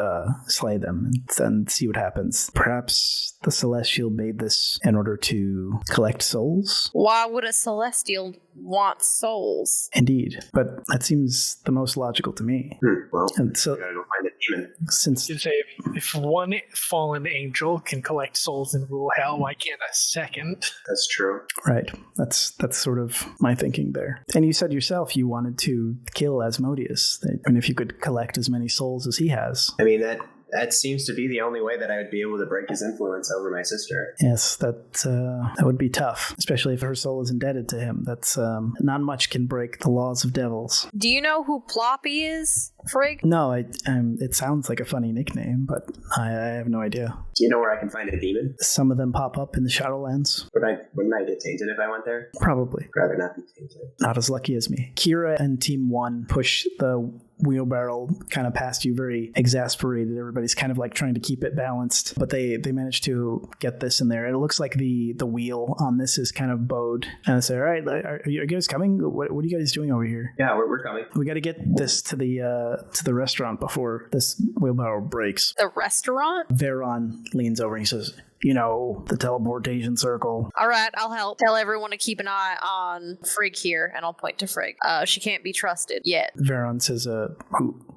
slay them and see what happens. Perhaps the Celestial made this in order to collect souls? Why would a Celestial want souls? Indeed, but that seems the most logical to me. Well, And so, I gotta go find a demon. since You say if one fallen angel can collect souls and rule hell, why can't a second? That's true. right, that's sort of my thinking there. And you said yourself you wanted to kill Asmodeus, and if you could collect as many souls as he has. I mean, that That seems to be the only way that I would be able to break his influence over my sister. Yes, that would be tough, especially if her soul is indebted to him. That's not much can break the laws of devils. Do you know who Ploppy is, Frigg? No, it sounds like a funny nickname, but I have no idea. Do you know where I can find a demon? Some of them pop up in the Shadowlands. Wouldn't I get tainted if I went there? Probably. Rather not be tainted. Not as lucky as me. Kira and Team 1 push the wheelbarrow kind of past you, very exasperated. Everybody's kind of like trying to keep it balanced, but they managed to get this in there. It looks like the wheel on this is kind of bowed. And I say, all right, are you guys coming? What are you guys doing over here? Yeah, we're coming. We got to get this to the restaurant before this wheelbarrow breaks. The restaurant? Veron leans over and he says, you know, the teleportation circle. All right, I'll help. Tell everyone to keep an eye on Frigg here, and I'll point to Frigg. She can't be trusted yet. Veron says,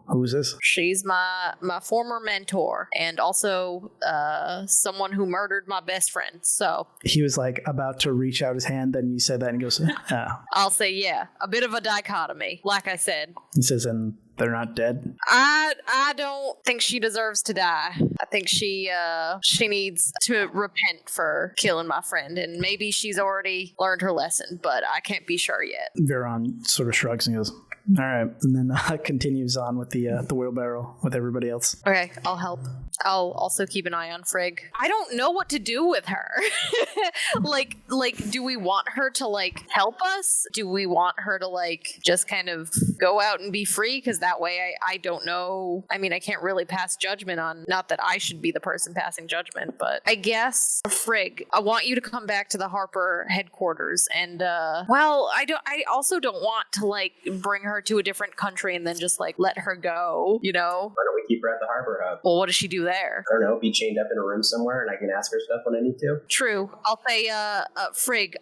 who's this? She's my former mentor, and also someone who murdered my best friend, so. He was like about to reach out his hand, then you said that, and he goes, I'll say, yeah, a bit of a dichotomy, like I said. He says, and they're not dead? I don't think she deserves to die. I think she needs to repent for killing my friend, and maybe she's already learned her lesson, but I can't be sure yet. Veron sort of shrugs and goes, all right, and then continues on with the wheelbarrow with everybody else. Okay, I'll help. I'll also keep an eye on Frigg. I don't know what to do with her. like, do we want her to, like, help us? Do we want her to, like, just kind of go out and be free? Because that way I don't know. I mean, I can't really pass judgment on, not that I should be the person passing judgment, but I guess, Frigg, I want you to come back to the Harper headquarters. And, I also don't want to, like, bring her to a different country and then just, like, let her go, you know? Why don't we keep her at the Harbor Hub? Well, what does she do there? I don't know, be chained up in a room somewhere and I can ask her stuff when I need to. True. I'll say, Frigg,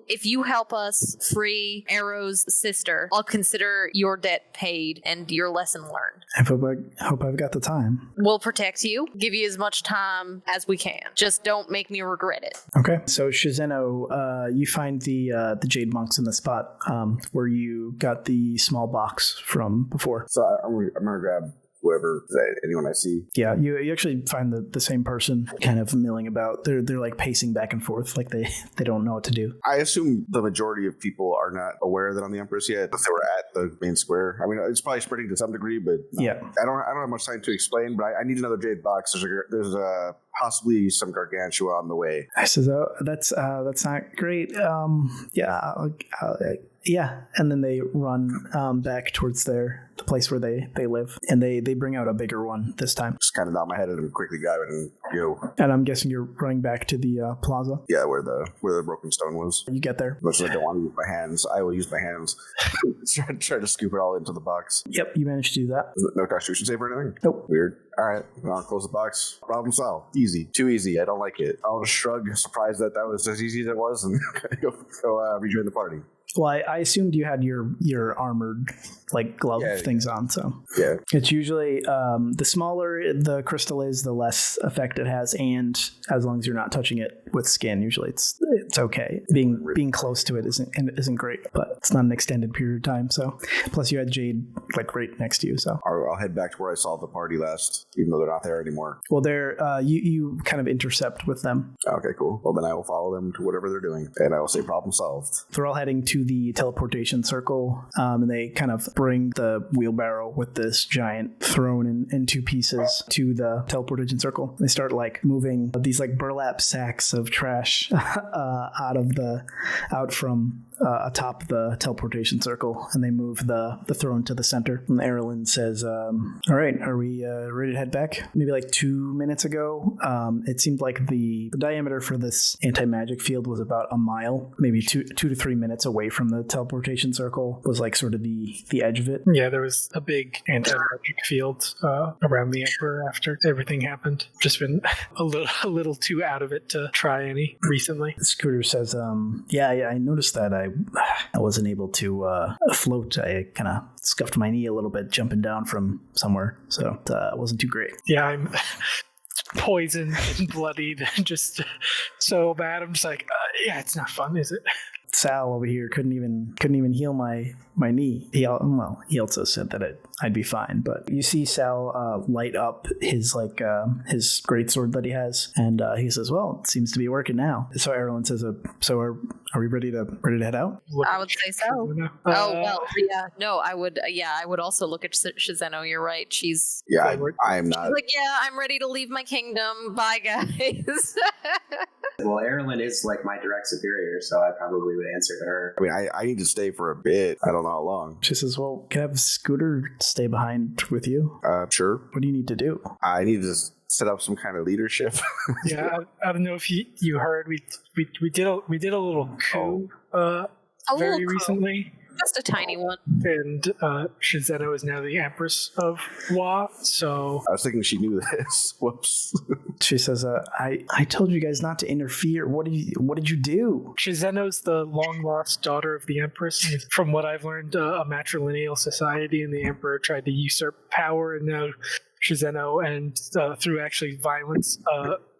if you help us free Arrow's sister, I'll consider your debt paid and your lesson learned. I hope I've got the time. We'll protect you, give you as much time as we can. Just don't make me regret it. Okay. So Shizeno, you find the Jade Monks in the spot where you got the small box from before. So I'm gonna grab whoever, anyone I see. Yeah, you actually find the same person kind of milling about. They're like pacing back and forth, like they don't know what to do. I assume the majority of people are not aware that I'm the Empress yet. If they were at the main square, I mean, it's probably spreading to some degree, but yeah, I don't have much time to explain. But I need another Jade box. There's possibly some gargantua on the way. I says, oh, that's not great. Yeah, and then they run back towards the place where they live, and they bring out a bigger one this time. Just kind of nod my head and quickly grab it and go. And I'm guessing you're running back to the plaza. Yeah, where the broken stone was. You get there. Much as I don't want to use my hands, I will use my hands. try to scoop it all into the box. Yep, you managed to do that. No Constitution save or anything? Nope. Weird. All right, I'll close the box. Problem solved. Easy. Too easy. I don't like it. I'll just shrug, surprised that was as easy as it was, and go rejoin the party. Well, I assumed you had your armored like glove things on, so yeah. It's usually the smaller the crystal is, the less effect it has, and as long as you're not touching it with skin, usually it's okay. Being close to it isn't great, but it's not an extended period of time. So plus you had Jade like right next to you, so I'll head back to where I saw the party last, even though they're not there anymore. Well, they're you kind of intercept with them. Okay, cool. Well, then I will follow them to whatever they're doing, and I will say problem solved. They're all heading to the teleportation circle, and they kind of bring the wheelbarrow with this giant thrown in two pieces to the teleportation circle. They start like moving these like burlap sacks of trash out from atop the teleportation circle, and they move the throne to the center. And Erilyn says, all right, are we ready to head back? Maybe like 2 minutes ago, it seemed like the diameter for this anti-magic field was about a mile, maybe 2 to 3 minutes away from the teleportation circle was like sort of the edge of it. Yeah, there was a big anti-magic field around the Emperor after everything happened. Just been a little too out of it to try any recently. Scooter says, yeah, I noticed that I wasn't able to float. I kind of scuffed my knee a little bit jumping down from somewhere, so it wasn't too great. Yeah, I'm poisoned and bloodied and just so bad. I'm just like, yeah, it's not fun, is it? Sal over here couldn't even heal my knee. He also said that I'd be fine. But you see Sal light up his his greatsword that he has, and he says, "Well, it seems to be working now." So Erlen says, "So are we ready to head out?" I would say so. I would also look at Shizeno. You're right. She's I am not. like, yeah, I'm ready to leave my kingdom. Bye, guys. Well, Erilyn is like my direct superior, so I probably would answer to her. I mean, I need to stay for a bit. I don't know how long. She says, "Well, can I have Scooter stay behind with you?" Sure. What do you need to do? I need to set up some kind of leadership. Yeah, I don't know if you heard we did a little coup very recently. Just a tiny one. And Shizeno is now the Empress of Wa, so... I was thinking she knew this. Whoops. She says, I told you guys not to interfere. What did you do? Shizeno's the long-lost daughter of the Empress. From what I've learned, a matrilineal society, and the Emperor tried to usurp power, and now Shizeno, and through actually violence...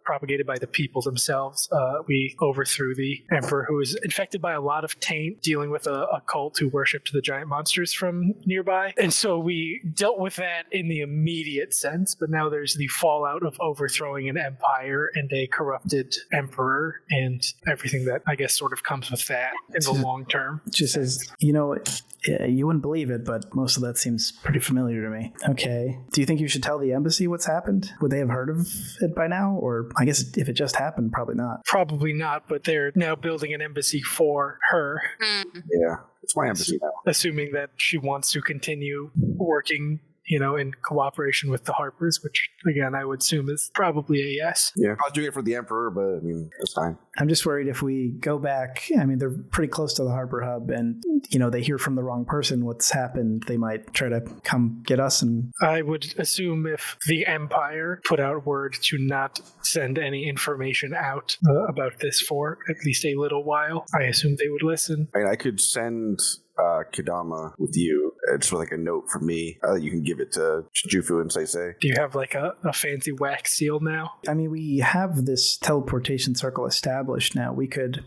propagated by the people themselves. We overthrew the emperor, who was infected by a lot of taint, dealing with a cult who worshipped the giant monsters from nearby. And so we dealt with that in the immediate sense, but now there's the fallout of overthrowing an empire and a corrupted emperor and everything that I guess sort of comes with that in the long term. She says, you wouldn't believe it, but most of that seems pretty familiar to me. Okay. Do you think you should tell the embassy what's happened? Would they have heard of it by now? Or I guess if it just happened, probably not. Probably not, but they're now building an embassy for her. Yeah, it's my embassy now. Assuming that she wants to continue working, in cooperation with the Harpers, which, again, I would assume is probably a yes. Yeah, I was doing it for the Emperor, but, I mean, it's fine. I'm just worried if we go back, they're pretty close to the Harper Hub, and, they hear from the wrong person what's happened, they might try to come get us. And I would assume if the Empire put out word to not send any information out about this for at least a little while, I assume they would listen. I mean, I could send... Kadama with you, just with like a note from me. You can give it to Jufu and Seisei. Do you have like a fancy wax seal now? We have this teleportation circle established now. We could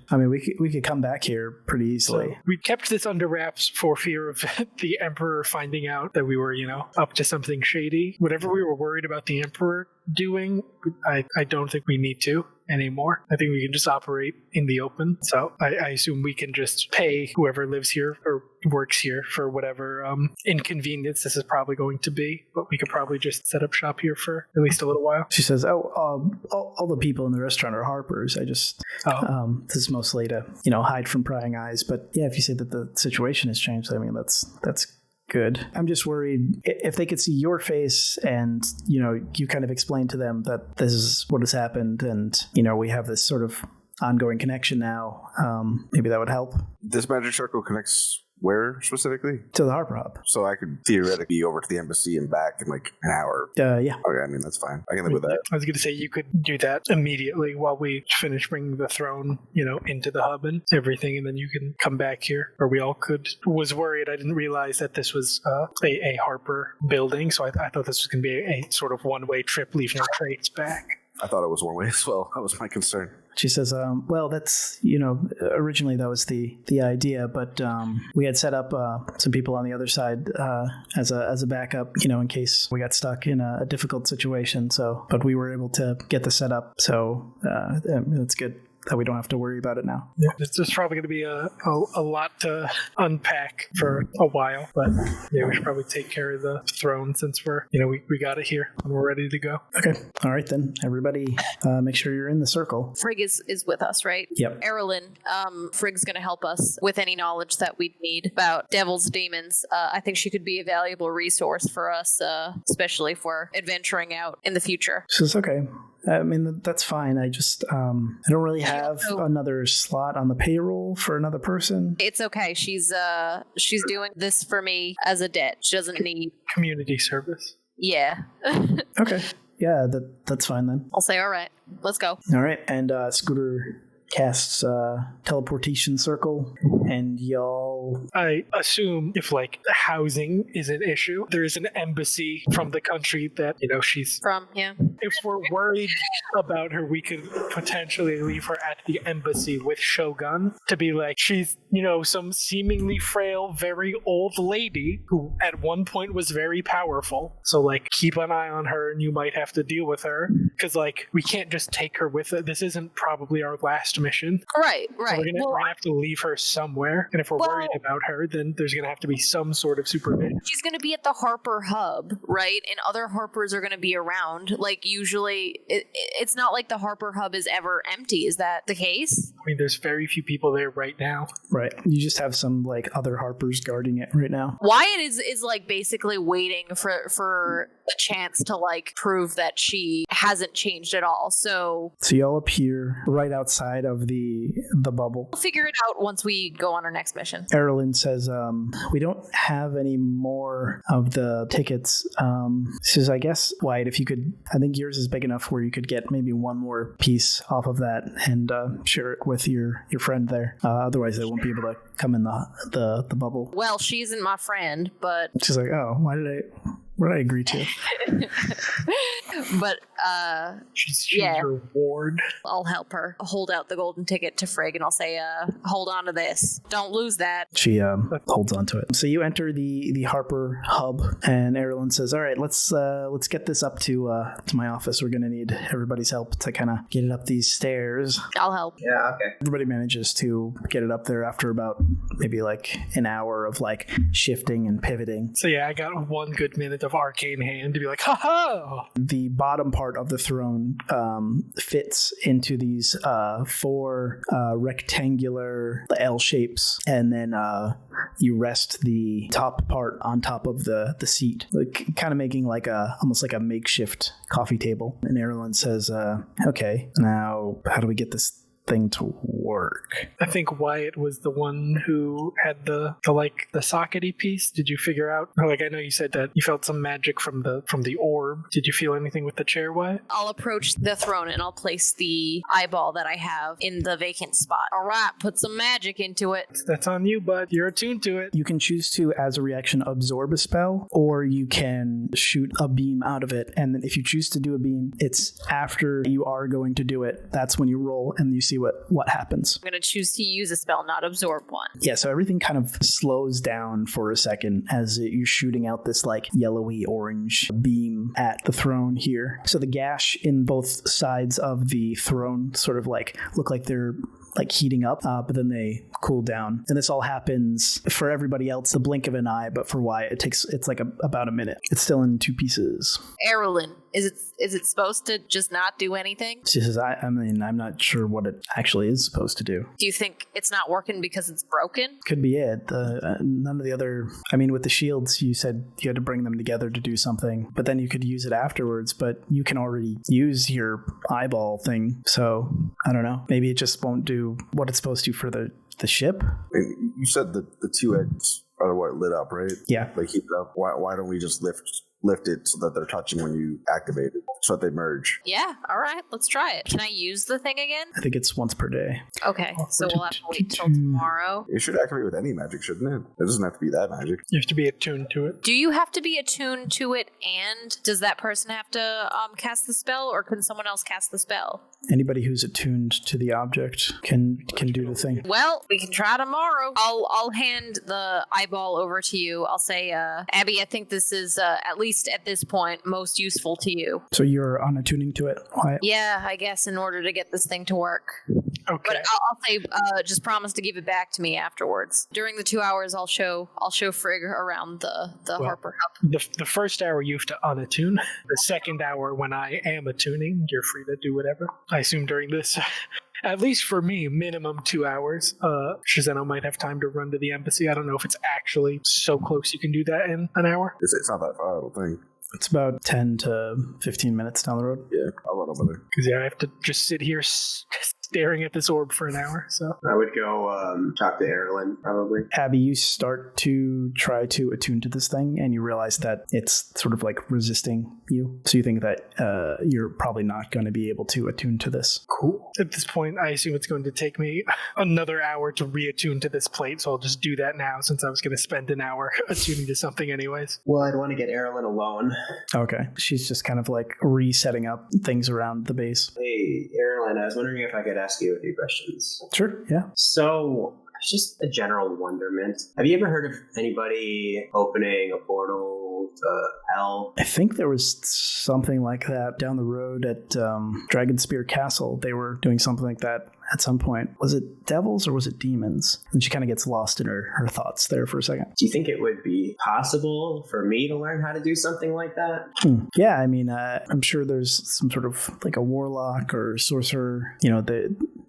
come back here pretty easily. So we kept this under wraps for fear of the Emperor finding out that we were, up to something shady. Whatever we were worried about the Emperor doing, I don't think we need to anymore. I think we can just operate in the open. So I assume we can just pay whoever lives here or works here for whatever inconvenience this is probably going to be. But we could probably just set up shop here for at least a little while. She says, all the people in the restaurant are Harpers. This is mostly to, hide from prying eyes. But yeah, if you say that the situation has changed, that's good. I'm just worried if they could see your face and, you kind of explain to them that this is what has happened and, we have this sort of ongoing connection now. Maybe that would help. This magic circle connects where specifically? To the Harper Hub. So I could theoretically be over to the embassy and back in like an hour. Yeah. Okay, that's fine. I can live with that. I was going to say you could do that immediately while we finish bringing the throne, into the hub and everything, and then you can come back here, or we all could. Was worried. I didn't realize that this was a Harper building, so I thought this was going to be a sort of one-way trip, leave no trace back. I thought it was one way as well. That was my concern. She says, well, that's, originally that was the idea, but we had set up some people on the other side as a backup, in case we got stuck in a difficult situation. So, but we were able to get the setup. So that's good that we don't have to worry about it now. Yeah, there's probably going to be a lot to unpack for a while, but yeah, we should probably take care of the throne since we're, we got it here and we're ready to go. Okay. All right, then. Everybody make sure you're in the circle. Frigg is with us, right? Yep. Erilyn, Frigg's going to help us with any knowledge that we'd need about devils, demons. I think she could be a valuable resource for us, especially if we're adventuring out in the future. So it's okay. That's fine. I just, I don't really have another slot on the payroll for another person. It's okay. She's doing this for me as a debt. She doesn't need community service. Yeah. Okay. Yeah, that's fine then. I'll say, all right, let's go. All right. And Scooter casts teleportation circle, and y'all... I assume if like housing is an issue, there is an embassy from the country that she's From, yeah. If we're worried about her, we could potentially leave her at the embassy with Shogun to be like, she's, some seemingly frail, very old lady who at one point was very powerful. So, like, keep an eye on her and you might have to deal with her. Because, like, we can't just take her with us. This isn't probably our last mission. Right. So we're gonna have to leave her somewhere. And if we're worried about her, then there's going to have to be some sort of supervision. She's going to be at the Harper hub, right? And other Harpers are going to be around. Like, usually, it's not like the Harper hub is ever empty. Is that the case? I mean, there's very few people there right now. Right. You just have some, like, other Harpers guarding it right now. Wyatt is like, basically waiting for the chance to, like, prove that she hasn't changed at all. So y'all appear right outside of the bubble. we'll figure it out once we go on our next mission. Erlen says, we don't have any more of the tickets. Says, I guess, Wyatt, if you could, I think yours is big enough where you could get maybe one more piece off of that and share it with your friend there. Otherwise, they won't be able to come in the bubble. Well, she isn't my friend, but She's like, oh, what did I agree to? but She's yeah. your ward. I'll help her hold out the golden ticket to Frigg, and I'll say, hold on to this. Don't lose that. She holds on to it. So you enter the Harper hub, and Erlen says, all right, let's get this up to my office. We're going to need everybody's help to kind of get it up these stairs. I'll help. Yeah, okay. Everybody manages to get it up there after about maybe like an hour of like shifting and pivoting. So yeah, I got 1 good minute of arcane hand to be like, ha ha! The bottom part of the throne fits into these 4 rectangular L shapes, and then you rest the top part on top of the seat, like kind of making like almost like a makeshift coffee table. And Erlen says, okay, now how do we get this thing to work? I think Wyatt was the one who had the sockety piece. Did you figure out? Like, I know you said that you felt some magic from the orb. Did you feel anything with the chair, Wyatt? I'll approach the throne and I'll place the eyeball that I have in the vacant spot. All right, put some magic into it. That's on you, bud. You're attuned to it. You can choose to, as a reaction, absorb a spell, or you can shoot a beam out of it. And then if you choose to do a beam, it's after you are going to do it. That's when you roll and you see what happens. I'm going to choose to use a spell, not absorb one. Yeah, so everything kind of slows down for a second as you're shooting out this like yellowy orange beam at the throne here. So the gash in both sides of the throne sort of like look like they're like heating up, but then they cool down. And this all happens for everybody else, the blink of an eye, but for Wyatt, it's like about a minute. It's still in 2 pieces. Erlen, is it supposed to just not do anything? She says, I mean, I'm not sure what it actually is supposed to do. Do you think it's not working because it's broken? Could be it. None of the other, I mean, with the shields, you said you had to bring them together to do something, but then you could use it afterwards, but you can already use your eyeball thing. So I don't know. Maybe it just won't do what it's supposed to for the ship. You said the 2 ends are what lit up, right? Yeah. Like keep it up. Why don't we just lift it so that they're touching when you activate it, so that they merge? Yeah, all right, let's try it. Can I use the thing again? I think it's once per day. Okay, so we'll have to wait till tomorrow. It should activate with any magic, shouldn't it? It doesn't have to be that magic. You have to be attuned to it. Do you have to be attuned to it, and does that person have to cast the spell, or can someone else cast the spell? Anybody who's attuned to the object can do the thing. Well, we can try tomorrow. I'll hand the eyeball over to you. I'll say, Abby, I think this is at least at this point most useful to you. So you're unattuning to it, Wyatt? Yeah, I guess in order to get this thing to work. Okay. But I'll say, just promise to give it back to me afterwards. During the 2 hours, I'll show Frigg around the Harper Hub. The first hour you have to unattune. The second hour, when I am attuning, you're free to do whatever. I assume during this, at least for me, minimum 2 hours. Shizeno might have time to run to the embassy. I don't know if it's actually so close you can do that in an hour. It's not that far, I don't think. It's about 10 to 15 minutes down the road. Yeah, I'll run over there. Because I have to just sit here staring at this orb for an hour. So I would go talk to Erlen, probably. Abby, you start to try to attune to this thing, and you realize that it's sort of like resisting you. So you think that you're probably not going to be able to attune to this. cool. At this point, I assume it's going to take me another hour to reattune to this plate, so I'll just do that now since I was going to spend an hour attuning to something anyways. Well, I'd want to get Erlen alone. Okay. She's just kind of like resetting up things around the base. Hey, Erlen, I was wondering if I could ask you a few questions. Sure, yeah. So, it's just a general wonderment. Have you ever heard of anybody opening a portal to hell? I think there was something like that down the road at Dragonspear Castle. They were doing something like that at some point. Was it devils or was it demons? And she kind of gets lost in her thoughts there for a second. Do you think it would be possible for me to learn how to do something like that? Yeah, I mean, I'm sure there's some sort of like a warlock or sorcerer, they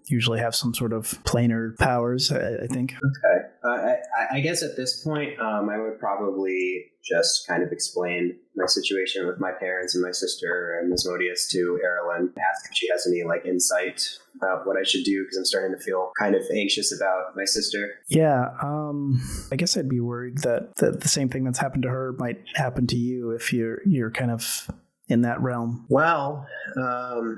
usually have some sort of planar powers, I think. Okay. I guess at this point, I would probably just kind of explain my situation with my parents and my sister and Asmodeus to Erlen, ask if she has any insight about what I should do, because I'm starting to feel kind of anxious about my sister. Yeah, I guess I'd be worried that the same thing that's happened to her might happen to you if you're kind of in that realm. Well,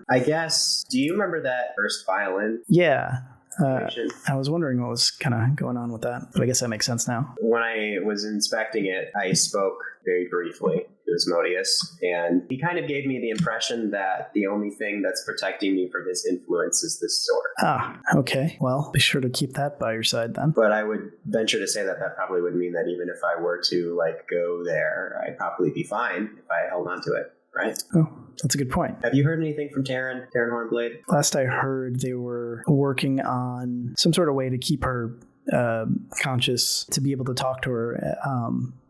I guess, do you remember that first violin? Yeah. I was wondering what was kind of going on with that, but I guess that makes sense now. When I was inspecting it, I spoke very briefly to Asmodeus, and he kind of gave me the impression that the only thing that's protecting me from his influence is this sword. Ah, okay. Well, be sure to keep that by your side then. But I would venture to say that probably would mean that even if I were to go there, I'd probably be fine if I held on to it. Right? Oh, that's a good point. Have you heard anything from Taryn Hornblade? Last I heard, they were working on some sort of way to keep her conscious, to be able to talk to her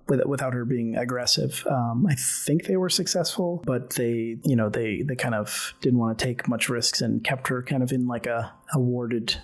without her being aggressive. I think they were successful, but they kind of didn't want to take much risks and kept her kind of in like a warded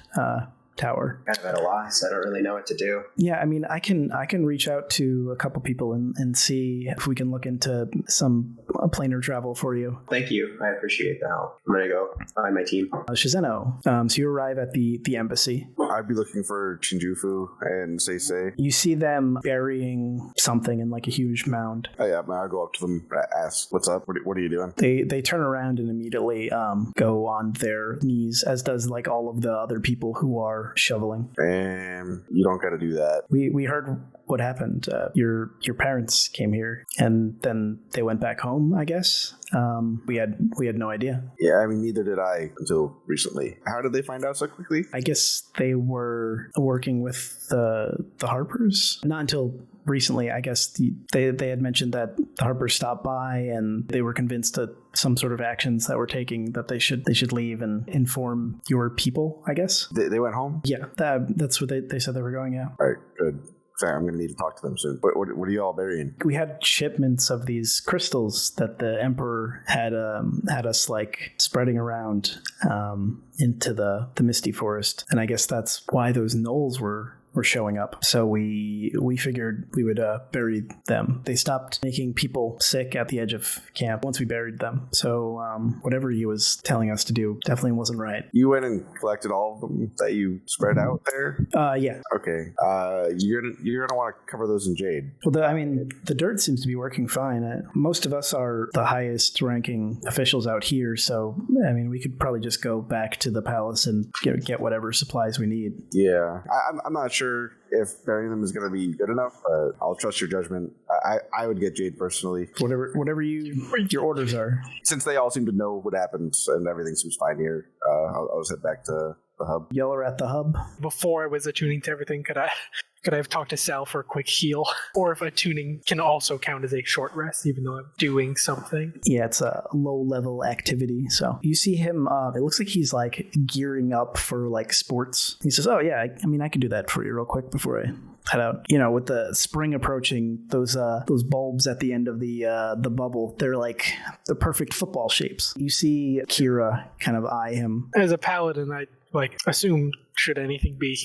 tower. Kind of at a loss. I don't really know what to do. Yeah, I mean, I can reach out to a couple people and see if we can look into some planar travel for you. Thank you. I appreciate the help. I'm going to go find my team. Shizeno, so you arrive at the embassy. I'd be looking for Shinjufu and Seisei. You see them burying something in like a huge mound. Oh, yeah, I'll go up to them, ask, what's up? What are you doing? They turn around and immediately go on their knees, as does like all of the other people who are shoveling. You don't got to do that. We heard what happened. Your parents came here and then they went back home, I guess. We had no idea. Yeah, I mean, neither did I until recently. How did they find out so quickly? I guess they were working with the Harpers. Not until recently, I guess. They had mentioned that the Harpers stopped by and they were convinced that some sort of actions that we're taking, that they should leave and inform your people, I guess. They went home? Yeah, that's what they said they were going, yeah. All right, good. Sorry, I'm going to need to talk to them soon. What are you all burying? We had shipments of these crystals that the Emperor had us like spreading around into the Misty Forest, and I guess that's why those gnolls were showing up. So we figured we would bury them. They stopped making people sick at the edge of camp once we buried them. So whatever he was telling us to do definitely wasn't right. You went and collected all of them that you spread out there? Yeah. Okay. You're gonna want to cover those in Jade. Well, the dirt seems to be working fine. Most of us are the highest ranking officials out here, so I mean, we could probably just go back to the palace and get whatever supplies we need. Yeah. I'm not sure if burying them is going to be good enough, but I'll trust your judgment. I would get Jade personally. Whatever your orders are. Since they all seem to know what happened and everything seems fine here, I'll just head back to the hub. Yeller at the hub. Before I was attuning to everything, could I have talked to Sal for a quick heal? Or if attuning can also count as a short rest, even though I'm doing something? Yeah, it's a low-level activity. So you see him, it looks like he's like gearing up for like sports. He says, oh yeah, I can do that for you real quick before I head out. With the spring approaching, those bulbs at the end of the bubble, they're like the perfect football shapes. You see Kira kind of eye him. As a paladin, I like, assume should anything be,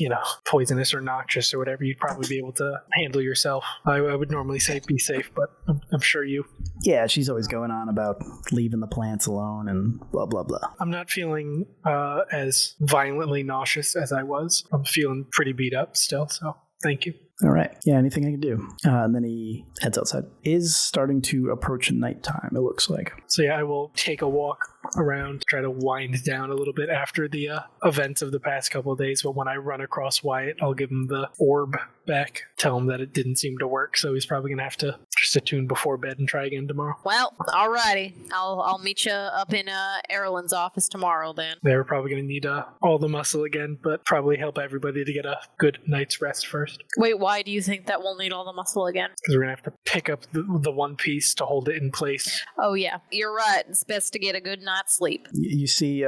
poisonous or noxious or whatever, you'd probably be able to handle yourself. I would normally say be safe, but I'm sure you. Yeah, she's always going on about leaving the plants alone and blah, blah, blah. I'm not feeling as violently nauseous as I was. I'm feeling pretty beat up still, so thank you. All right. Yeah, anything I can do. And then he heads outside. Is starting to approach nighttime, it looks like. So yeah, I will take a walk around, try to wind down a little bit after the events of the past couple of days. But when I run across Wyatt, I'll give him the orb back, tell him that it didn't seem to work. So he's probably going to have to just attune before bed and try again tomorrow. Well, alrighty. I'll meet you up in Erlen's office tomorrow then. They're probably going to need all the muscle again, but probably help everybody to get a good night's rest first. Wait, why do you think that we'll need all the muscle again? Because we're going to have to pick up the one piece to hold it in place. Oh yeah, you're right. It's best to get a good night's sleep. You see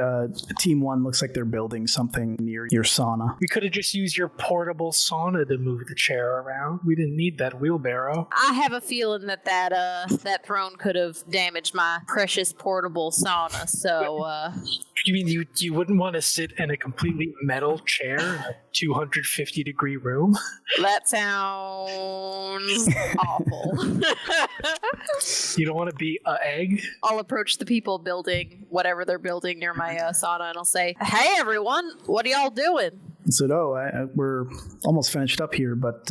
Team 1 looks like they're building something near your sauna. We could have just used your portable sauna to move the chair around. We didn't need that wheelbarrow. I have a feeling that throne could have damaged my precious portable sauna, so... You mean you wouldn't want to sit in a completely metal chair in a 250-degree room? That sounds awful. You don't want to be an egg? I'll approach the people building whatever they're building near my sauna, and I'll say, "Hey, everyone, what are y'all doing?" So, we're almost finished up here, but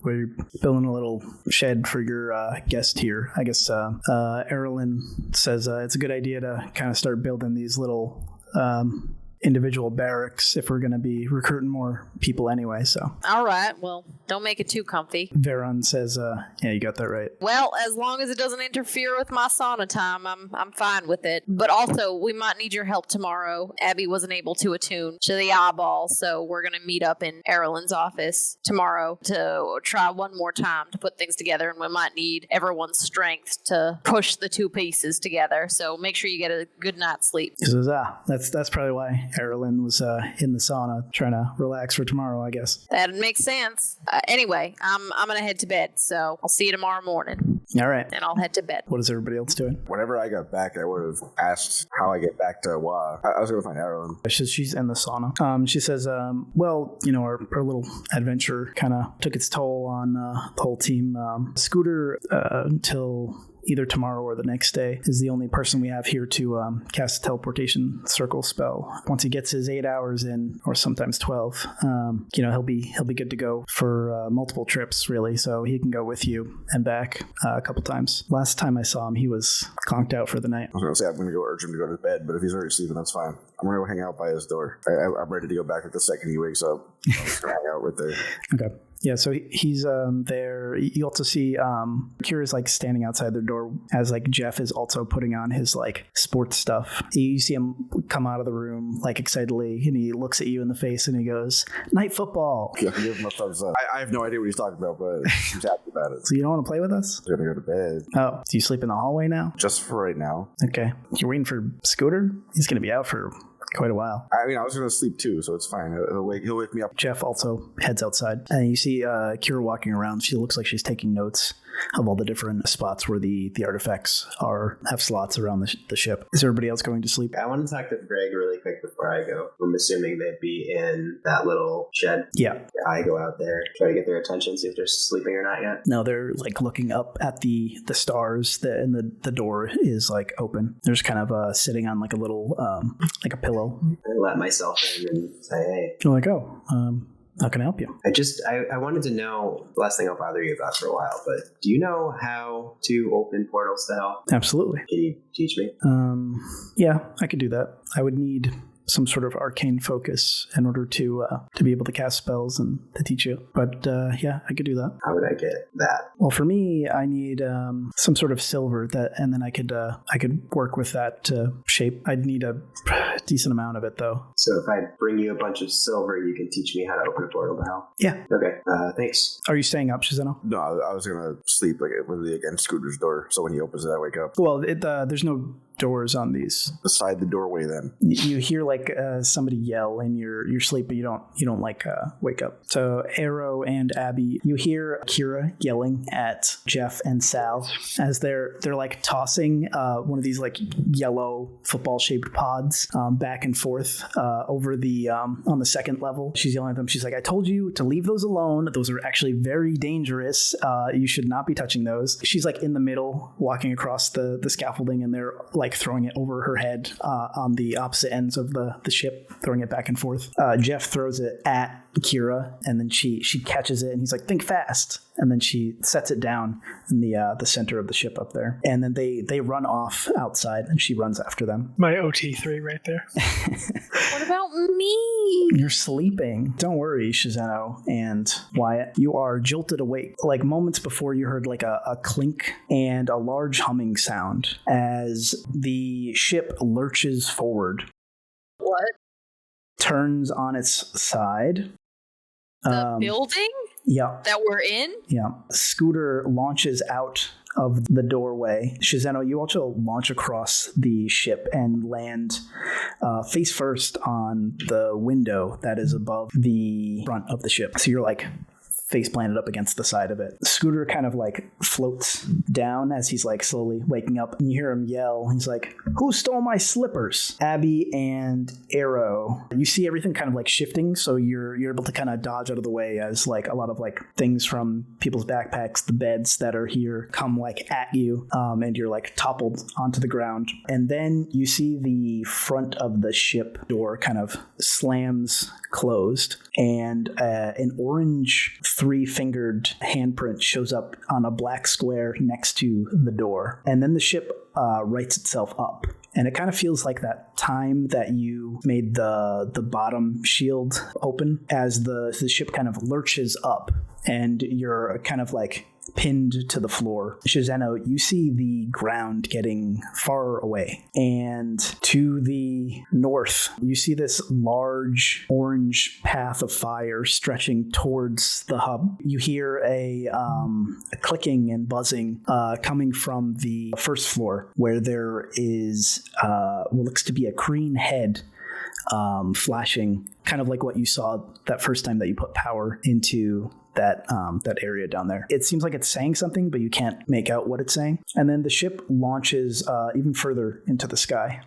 we're building a little shed for your guest here. I guess Erlen says it's a good idea to kind of start building these little individual barracks if we're going to be recruiting more people anyway. So, all right, well, don't make it too comfy. Veron says, "Yeah, you got that right." Well, as long as it doesn't interfere with my sauna time, I'm fine with it. But also, we might need your help tomorrow. Abby wasn't able to attune to the eyeball, so we're gonna meet up in Erlen's office tomorrow to try one more time to put things together, and we might need everyone's strength to push the two pieces together. So make sure you get a good night's sleep. He says, that's probably why Erlen was in the sauna trying to relax for tomorrow, I guess. That makes sense. Anyway, I'm gonna head to bed, so I'll see you tomorrow morning. All right. And I'll head to bed. What is everybody else doing? Whenever I got back, I would have asked how I get back to Wa. I was going to find Erlen. She's in the sauna. She says, well, our little adventure kind of took its toll on the whole team. Scooter, until either tomorrow or the next day, is the only person we have here to cast a teleportation circle spell. Once he gets his 8 hours in, or sometimes 12, he'll be good to go for multiple trips, really. So he can go with you and back a couple times. Last time I saw him, he was conked out for the night. I was going to say I'm going to go urge him to go to bed, but if he's already sleeping, that's fine. I'm going to go hang out by his door. I'm ready to go back the second he wakes up. I'm just going to hang out right there. Okay. Yeah, so he's there. You also see Kira's like standing outside their door as like Jeff is also putting on his like sports stuff. You see him come out of the room like excitedly, and he looks at you in the face and he goes, "Night football." Yeah, give him a thumbs up. I have no idea what he's talking about, but he's happy about it. So you don't want to play with us? I'm going to go to bed. Oh, do you sleep in the hallway now? Just for right now. Okay. You're waiting for Scooter? He's going to be out for quite a while. I mean, I was going to sleep too, so it's fine. He'll wake me up. Jeff also heads outside, and you see Kira walking around. She looks like she's taking notes of all the different spots where the artifacts have slots around the ship. Is everybody else going to sleep? I want to talk to Greg really quick before I go. I'm assuming they'd be in that little shed. Yeah. I go out there, try to get their attention, see if they're sleeping or not yet. No, they're like looking up at the stars, and the door is like open. They're just kind of sitting on like a little like a pillow. I let myself in and say, "Hey." You're like, "Oh, how can I help you?" I wanted to know, last thing I'll bother you about for a while, but do you know how to open portals to hell? Absolutely. Can you teach me? Yeah, I could do that. I would need some sort of arcane focus in order to be able to cast spells and to teach you. But yeah, I could do that. How would I get that? Well, for me, I need some sort of silver and then I could work with that to shape. I'd need a decent amount of it though. So if I bring you a bunch of silver, you can teach me how to open a portal to hell? Yeah. Okay. Thanks. Are you staying up, Shizano? No, I was going to sleep like literally against Scooter's door, so when he opens it, I wake up. Well, there's no doors on these? Beside the doorway, then. You hear like somebody yell in your sleep, but you don't like wake up. So Arrow and Abby, you hear Kira yelling at Jeff and Sal as they're like tossing one of these like yellow football shaped pods back and forth over the on the second level. She's yelling at them. She's like, I told you to leave those alone. Those are actually very dangerous. You should not be touching those. She's like in the middle, walking across the scaffolding, and they're like throwing it over her head on the opposite ends of the ship, throwing it back and forth. Jeff throws it at Kira, and then she catches it, and he's like, think fast. And then she sets it down in the center of the ship up there. And then they run off outside, and she runs after them. My OT3 right there. What about me? You're sleeping. Don't worry, Shizano and Wyatt. You are jolted awake. Like moments before, you heard like a clink and a large humming sound as the ship lurches forward. What? Turns on its side. The building? Yeah. That we're in? Yeah. Scooter launches out of the doorway. Shizano, you also launch across the ship and land face first on the window that is above the front of the ship. So you're like face planted up against the side of it. Scooter kind of like floats down as he's like slowly waking up, and you hear him yell. He's like, who stole my slippers? Abby and Arrow, you see everything kind of like shifting, so you're able to kind of dodge out of the way as like a lot of like things from people's backpacks, the beds that are here, come like at you, and you're like toppled onto the ground. And then you see the front of the ship door kind of slams closed, and an orange 3-fingered handprint shows up on a black square next to the door. And then the ship rights itself up. And it kind of feels like that time that you made the bottom shield open as the ship kind of lurches up, and you're kind of like pinned to the floor. Shizano, you see the ground getting far away, and to the north you see this large orange path of fire stretching towards the hub. You hear a clicking and buzzing coming from the first floor, where there is what looks to be a green head flashing, kind of like what you saw that first time that you put power into that area down there. It seems like it's saying something, but you can't make out what it's saying. And then the ship launches even further into the sky.